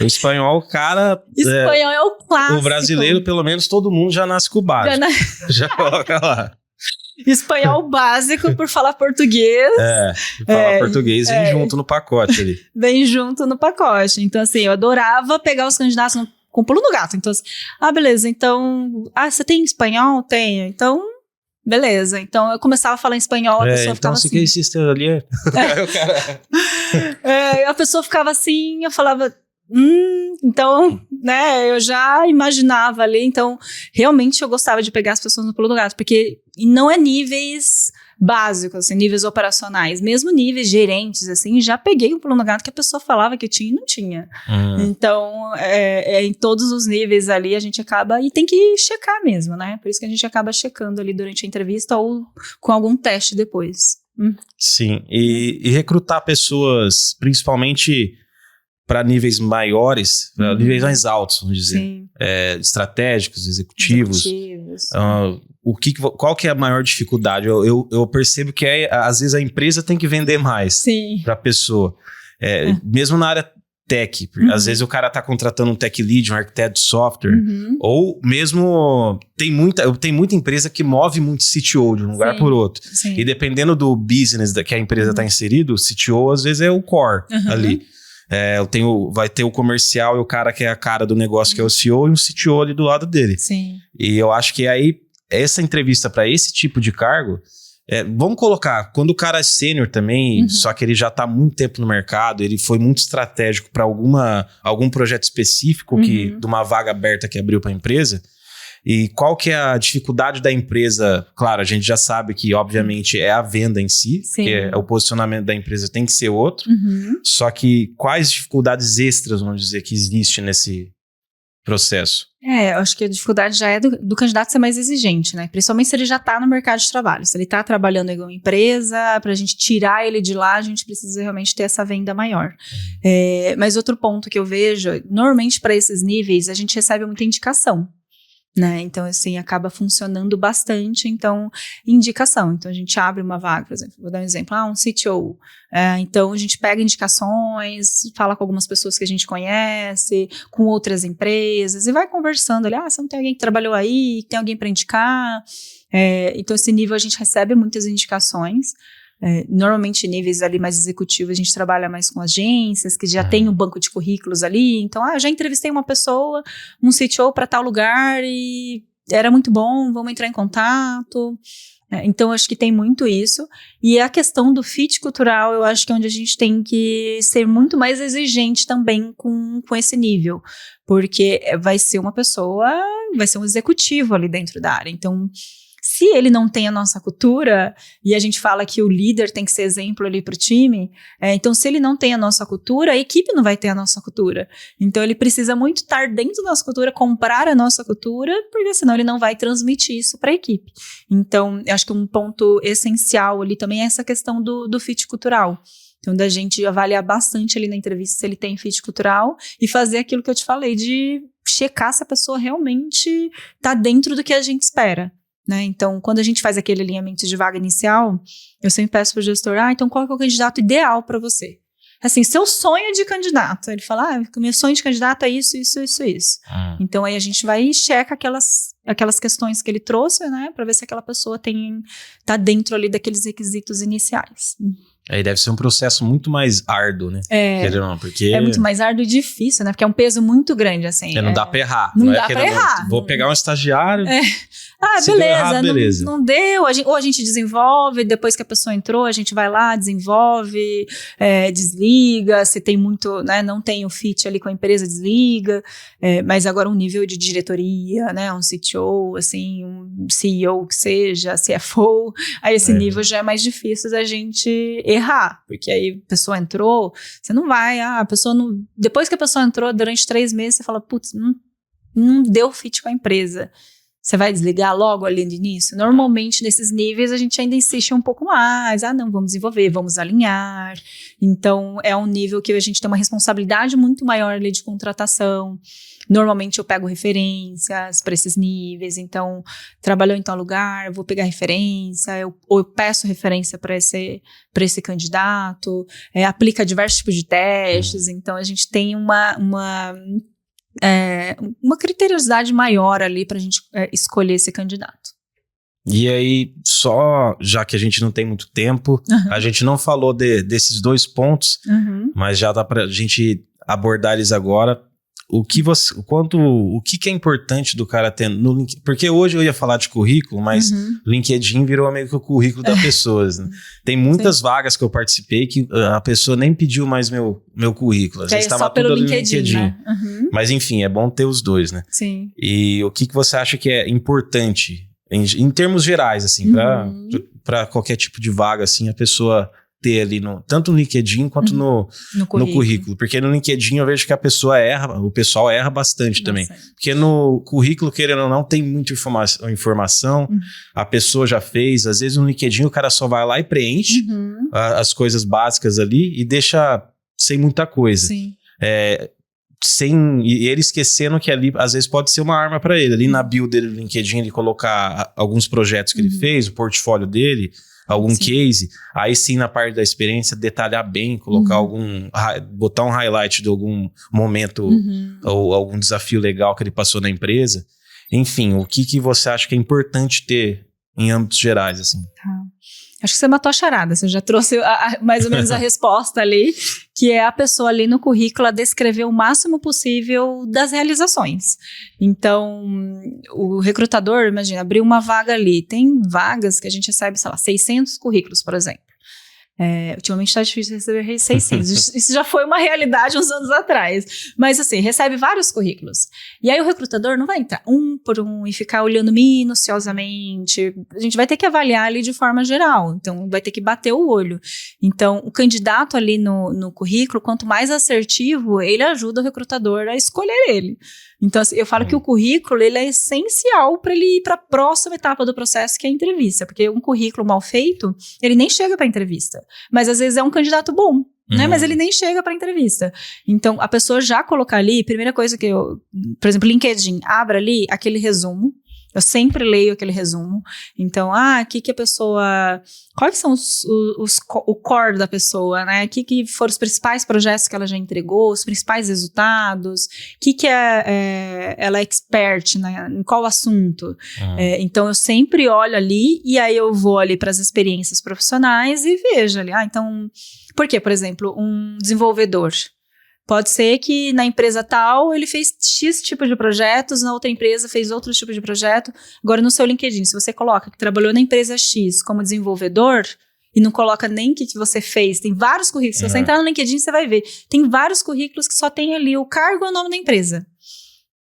O espanhol, cara... Espanhol é o clássico. O brasileiro, pelo menos, todo mundo já nasce com o básico. Já coloca lá. Espanhol básico por falar português. Falar português vem junto no pacote ali. Vem junto no pacote. Então, assim, eu adorava pegar os candidatos com pulo no gato. Então, assim, beleza, então... você tem espanhol? Tenho. Então, beleza. Então, eu começava a falar em espanhol, a pessoa ficava assim... Então, você quer ali? Aí o cara... a pessoa ficava assim, eu falava... então, né, eu já imaginava ali, então, realmente eu gostava de pegar as pessoas no pulo do gato, porque não é níveis básicos, assim, níveis operacionais, mesmo níveis gerentes, assim, já peguei o pulo do gato que a pessoa falava que tinha e não tinha. Então, em todos os níveis ali, a gente acaba, e tem que checar mesmo, né, por isso que a gente acaba checando ali durante a entrevista ou com algum teste depois. Sim, e recrutar pessoas, principalmente... para níveis maiores, níveis mais altos, vamos dizer. Estratégicos, executivos. Qual que é a maior dificuldade? Eu percebo que às vezes a empresa tem que vender mais para a pessoa. Mesmo na área tech. Às vezes o cara está contratando um tech lead, um arquiteto de software. Ou mesmo... Tem muita empresa que move muito CTO de um lugar por outro. E dependendo do business que a empresa está inserido, o CTO às vezes é o core ali. Vai ter o comercial e o cara que é a cara do negócio, que é o CEO, e um CTO ali do lado dele. E eu acho que aí, essa entrevista para esse tipo de cargo, vamos colocar, quando o cara é sênior também, só que ele já está há muito tempo no mercado, ele foi muito estratégico para algum projeto específico de uma vaga aberta que abriu para a empresa. E qual que é a dificuldade da empresa? Claro, a gente já sabe que, obviamente, é a venda em si, que o posicionamento da empresa tem que ser outro. Só que quais dificuldades extras, vamos dizer, que existe nesse processo? Eu acho que a dificuldade já é do candidato ser mais exigente, né? Principalmente se ele já está no mercado de trabalho. Se ele está trabalhando em uma empresa, para a gente tirar ele de lá, a gente precisa realmente ter essa venda maior. Mas outro ponto que eu vejo, normalmente para esses níveis, a gente recebe muita indicação. Né? Então, assim, acaba funcionando bastante, então, indicação. Então, a gente abre uma vaga, por exemplo, vou dar um exemplo, um CTO. Então, a gente pega indicações, fala com algumas pessoas que a gente conhece, com outras empresas, e vai conversando ali, você não tem alguém que trabalhou aí, tem alguém para indicar? Então, esse nível a gente recebe muitas indicações. Normalmente níveis ali mais executivos a gente trabalha mais com agências que já tem um banco de currículos ali, então já entrevistei uma pessoa, um CTO para tal lugar e era muito bom, vamos entrar em contato. Então acho que tem muito isso, e a questão do fit cultural eu acho que é onde a gente tem que ser muito mais exigente também com esse nível, porque vai ser uma pessoa, vai ser um executivo ali dentro da área, então Se ele não tem a nossa cultura, e a gente fala que o líder tem que ser exemplo ali para o time, então se ele não tem a nossa cultura, a equipe não vai ter a nossa cultura. Então ele precisa muito estar dentro da nossa cultura, comprar a nossa cultura, porque senão ele não vai transmitir isso para a equipe. Então eu acho que um ponto essencial ali também é essa questão do fit cultural. Então da gente avaliar bastante ali na entrevista se ele tem fit cultural e fazer aquilo que eu te falei, de checar se a pessoa realmente está dentro do que a gente espera. Né? Então, quando a gente faz aquele alinhamento de vaga inicial, eu sempre peço para o gestor, então qual que é o candidato ideal para você? Assim, seu sonho de candidato. Ele fala, meu sonho de candidato é isso. Então, aí a gente vai e checa aquelas questões que ele trouxe, né? Para ver se aquela pessoa tá dentro ali daqueles requisitos iniciais. Aí deve ser um processo muito mais árduo, né? Porque é muito mais árduo e difícil, né? Porque é um peso muito grande, assim. Não dá pra errar. Não dá pra errar. Vou pegar um estagiário... beleza. Não deu. Ou a gente desenvolve, depois que a pessoa entrou, a gente vai lá, desenvolve, desliga. Se tem muito, né? Não tem o fit ali com a empresa, desliga. Mas agora um nível de diretoria, né? Um CTO, assim, um CEO que seja, CFO. Aí esse nível já é mais difícil da gente errar. Porque aí a pessoa entrou, você não vai, a pessoa não... Depois que a pessoa entrou, durante 3 meses, você fala, putz, não deu fit com a empresa. Você vai desligar logo ali no início? Normalmente, nesses níveis, a gente ainda insiste um pouco mais. Não, vamos desenvolver, vamos alinhar. Então, é um nível que a gente tem uma responsabilidade muito maior ali de contratação. Normalmente, eu pego referências para esses níveis. Então, trabalhou em tal lugar, eu vou pegar referência, ou eu peço referência para esse candidato, aplica diversos tipos de testes. Então, a gente tem uma criteriosidade maior ali para a gente escolher esse candidato. E aí, já que a gente não tem muito tempo, a gente não falou desses 2 pontos, mas já dá para a gente abordar eles agora. O que é importante do cara ter no LinkedIn? Porque hoje eu ia falar de currículo, mas o LinkedIn virou meio que o currículo das pessoas. Né? Tem muitas vagas que eu participei que a pessoa nem pediu mais meu currículo. Às vezes estava tudo ali no LinkedIn. Né? Mas enfim, é bom ter os 2, né? Sim. E o que você acha que é importante, em termos gerais, assim, para qualquer tipo de vaga, assim, a pessoa ter ali tanto no LinkedIn quanto no currículo. Porque no LinkedIn eu vejo que o pessoal erra bastante também. Porque no currículo, querendo ou não, tem muita informação, a pessoa já fez, às vezes no LinkedIn o cara só vai lá e preenche as coisas básicas ali e deixa sem muita coisa. Sim. E ele esquecendo que ali, às vezes, pode ser uma arma para ele. Ali na bio dele do LinkedIn, ele colocar alguns projetos que ele fez, o portfólio dele, algum case, aí sim na parte da experiência detalhar bem, colocar botar um highlight de algum momento ou algum desafio legal que ele passou na empresa. Enfim, o que você acha que é importante ter em âmbitos gerais, assim? Acho que você matou a charada, você já trouxe mais ou menos a resposta ali, que é a pessoa ali no currículo a descrever o máximo possível das realizações. Então, o recrutador, imagina, abriu uma vaga ali, tem vagas que a gente recebe, 600 currículos, por exemplo. Ultimamente está difícil receber 600. Isso já foi uma realidade uns anos atrás. Mas assim, recebe vários currículos. E aí o recrutador não vai entrar um por um e ficar olhando minuciosamente. A gente vai ter que avaliar ali de forma geral. Então, vai ter que bater o olho. Então, o candidato ali no currículo, quanto mais assertivo, ele ajuda o recrutador a escolher ele. Então, assim, eu falo que o currículo ele é essencial para ele ir para a próxima etapa do processo, que é a entrevista. Porque um currículo mal feito, ele nem chega para a entrevista. Mas, às vezes, é um candidato bom, né? Mas ele nem chega para a entrevista. Então, a pessoa já colocar ali, primeira coisa que por exemplo, LinkedIn, abra ali aquele resumo. Eu sempre leio aquele resumo. Então, que a pessoa... Quais são o core da pessoa, né? Que foram os principais projetos que ela já entregou, os principais resultados, ela é expert, né? Em qual assunto. Então, eu sempre olho ali e aí eu vou ali para as experiências profissionais e vejo ali. Então, por quê? Por exemplo, um desenvolvedor... Pode ser que na empresa tal ele fez X tipo de projetos, na outra empresa fez outro tipo de projeto. Agora, no seu LinkedIn, se você coloca que trabalhou na empresa X como desenvolvedor e não coloca nem o que você fez, tem vários currículos. Se você entrar no LinkedIn, você vai ver. Tem vários currículos que só tem ali o cargo e o nome da empresa.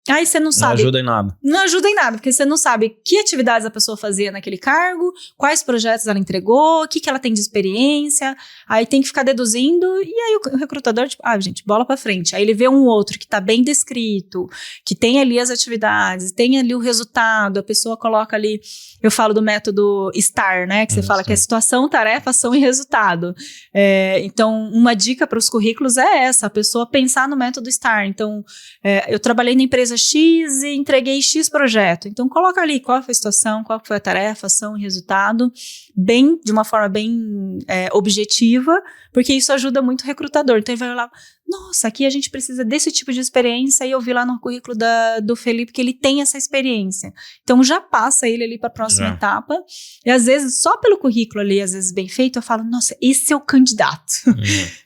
Aí você não sabe. Não ajuda em nada. Não ajuda em nada, porque você não sabe que atividades a pessoa fazia naquele cargo, quais projetos ela entregou, o que ela tem de experiência. Aí tem que ficar deduzindo, e aí o recrutador, tipo, gente, bola pra frente. Aí ele vê um outro que tá bem descrito, que tem ali as atividades, tem ali o resultado, a pessoa coloca ali, eu falo do método STAR, né, que você fala que é situação, tarefa, ação e resultado. Então, uma dica para os currículos é essa, a pessoa pensar no método STAR. Então, eu trabalhei na empresa X e entreguei X projeto. Então, coloca ali qual foi a situação, qual foi a tarefa, ação e resultado, de uma forma bem objetiva, porque isso ajuda muito o recrutador. Então, ele vai olhar, nossa, aqui a gente precisa desse tipo de experiência, e eu vi lá no currículo do Felipe que ele tem essa experiência. Então, já passa ele ali para a próxima etapa. E, às vezes, só pelo currículo ali, às vezes bem feito, eu falo, nossa, esse é o candidato.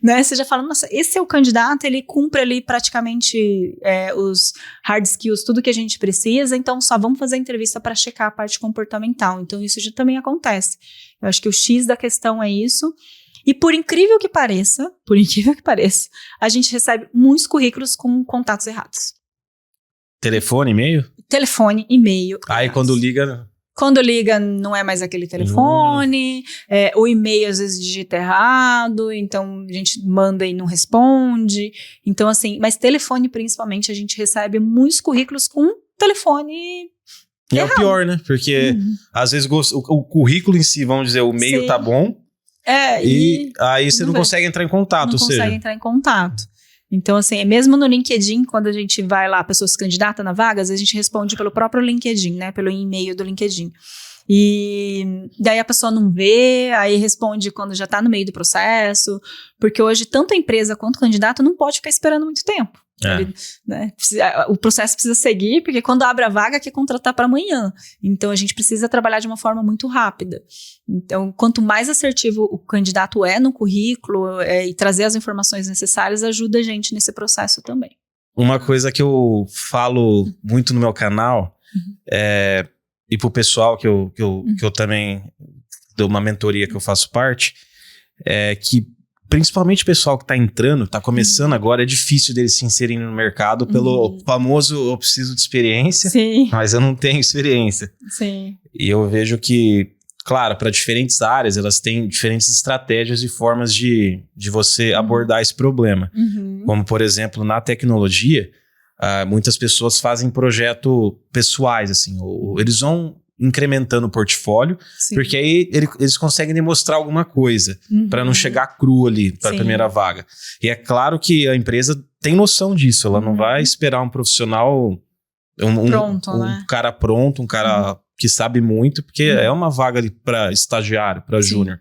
Né? Você já fala, nossa, esse é o candidato, ele cumpre ali praticamente os hard skills, tudo que a gente precisa, então só vamos fazer a entrevista para checar a parte comportamental. Então, isso já também acontece. Eu acho que o X da questão é isso. E por incrível que pareça, a gente recebe muitos currículos com contatos errados. Telefone, e-mail? Telefone, e-mail. Aí quando liga... Quando liga, não é mais aquele telefone, o e-mail às vezes digita errado, então a gente manda e não responde. Então, assim, mas telefone principalmente, a gente recebe muitos currículos com telefone E errado. É o pior, né? Porque às vezes o currículo em si, vamos dizer, o e-mail tá bom, e aí você não consegue entrar em contato. Não consegue entrar em contato. Então, assim, mesmo no LinkedIn, quando a gente vai lá, a pessoa se candidata na vaga, às vezes a gente responde pelo próprio LinkedIn, né? Pelo e-mail do LinkedIn. E daí a pessoa não vê, aí responde quando já tá no meio do processo, porque hoje tanto a empresa quanto o candidato não pode ficar esperando muito tempo. Né? O processo precisa seguir, porque quando abre a vaga quer contratar para amanhã. Então a gente precisa trabalhar de uma forma muito rápida. Então, quanto mais assertivo o candidato é no currículo e trazer as informações necessárias, ajuda a gente nesse processo também. Uma coisa que eu falo muito no meu canal e pro pessoal que eu também dou uma mentoria que eu faço parte, é que principalmente o pessoal que está entrando, está começando agora, é difícil deles se inserirem no mercado pelo famoso eu preciso de experiência, mas eu não tenho experiência. E eu vejo que, claro, para diferentes áreas, elas têm diferentes estratégias e formas de você abordar esse problema. Como, por exemplo, na tecnologia, muitas pessoas fazem projetos pessoais, assim, ou eles vão incrementando o portfólio, porque aí eles conseguem demonstrar alguma coisa para não chegar cru ali para a primeira vaga. E é claro que a empresa tem noção disso, ela não vai esperar um profissional, um cara pronto, um cara que sabe muito, porque é uma vaga para estagiário, para júnior.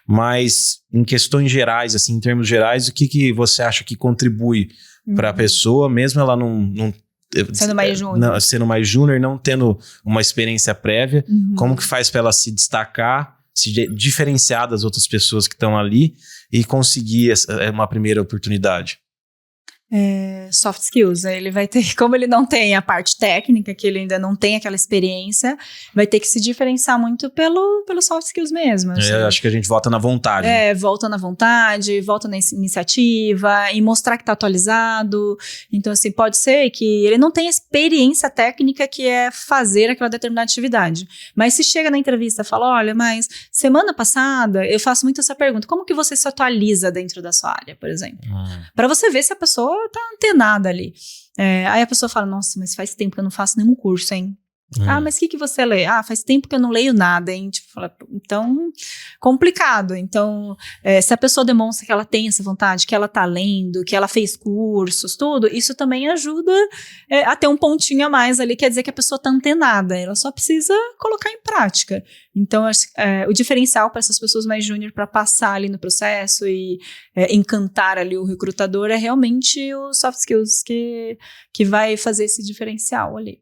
Mas em questões gerais, assim, em termos gerais, o que você acha que contribui para a pessoa, mesmo ela não sendo mais júnior. Sendo mais júnior, não tendo uma experiência prévia, como que faz para ela se destacar, se diferenciar das outras pessoas que estão ali e conseguir uma primeira oportunidade? Soft skills, ele vai ter, como ele não tem a parte técnica, que ele ainda não tem aquela experiência, vai ter que se diferenciar muito pelo soft skills mesmo. Assim. Acho que a gente volta na vontade. Volta na vontade, volta na iniciativa e mostrar que está atualizado. Então, assim, pode ser que ele não tenha experiência técnica que é fazer aquela determinada atividade. Mas se chega na entrevista e fala, olha, mas semana passada eu faço muito essa pergunta, como que você se atualiza dentro da sua área, por exemplo? Para você ver se a pessoa tá antenada ali. Aí a pessoa fala, nossa, mas faz tempo que eu não faço nenhum curso, hein? Mas o que você lê? Faz tempo que eu não leio nada, hein? Tipo, fala, então, complicado. Então, se a pessoa demonstra que ela tem essa vontade, que ela tá lendo, que ela fez cursos, tudo, isso também ajuda a ter um pontinho a mais ali, quer dizer que a pessoa tá antenada, ela só precisa colocar em prática. Então, o diferencial para essas pessoas mais júnior para passar ali no processo e encantar ali o recrutador é realmente o soft skills que vai fazer esse diferencial ali.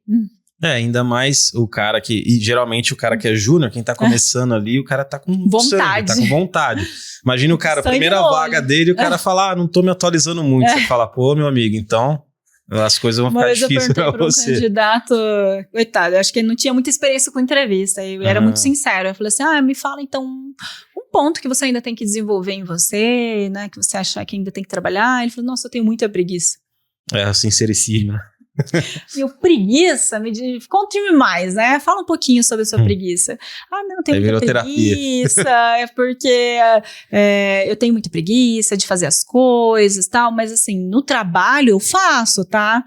Ainda mais o cara que... E geralmente o cara que é júnior, quem tá começando ali, o cara tá com vontade. Tá com vontade. Imagina o cara, a primeira vaga dele, o cara fala, não tô me atualizando muito. Você fala, pô, meu amigo, então as coisas vão ficar difíceis pra você. Um candidato, coitado, eu acho que ele não tinha muita experiência com entrevista, eu era muito sincero. Eu falei assim, me fala então um ponto que você ainda tem que desenvolver em você, né, que você acha que ainda tem que trabalhar. Ele falou, nossa, eu tenho muita preguiça. Sincericídio, né? E o preguiça, conte-me mais, né? Fala um pouquinho sobre a sua preguiça. Não, tenho muita preguiça, é porque eu tenho muita preguiça de fazer as coisas e tal, mas assim, no trabalho eu faço, tá?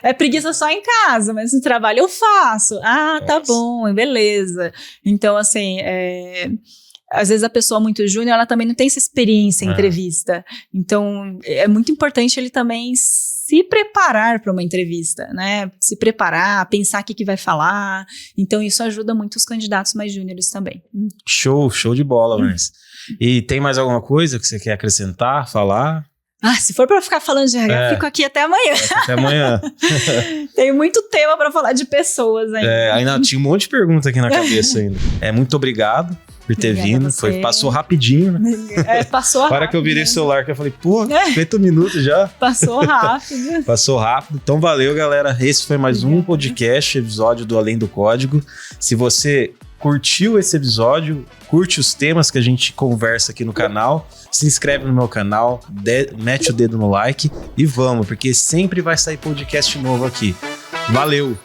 É preguiça só em casa, mas no trabalho eu faço. Tá bom, beleza. Então, assim, às vezes a pessoa muito júnior, ela também não tem essa experiência em entrevista. Então, é muito importante ele também se preparar para uma entrevista, né? Se preparar, pensar o que vai falar. Então, isso ajuda muito os candidatos mais júniores também. Show de bola, Vanessa. E tem mais alguma coisa que você quer acrescentar, falar? Se for para ficar falando de RH, fico aqui até amanhã. Até amanhã. Tem muito tema para falar de pessoas ainda. Ainda tinha um monte de perguntas aqui na cabeça ainda. Muito obrigado por ter vindo. Passou rapidinho, né? Passou rápido. A hora que eu virei o celular, que eu falei, 50 minutos já. Passou rápido. Passou rápido. Então valeu, galera. Esse foi mais um podcast, episódio do Além do Código. Se você curtiu esse episódio, curte os temas que a gente conversa aqui no canal, se inscreve no meu canal, mete o dedo no like e vamos, porque sempre vai sair podcast novo aqui. Valeu!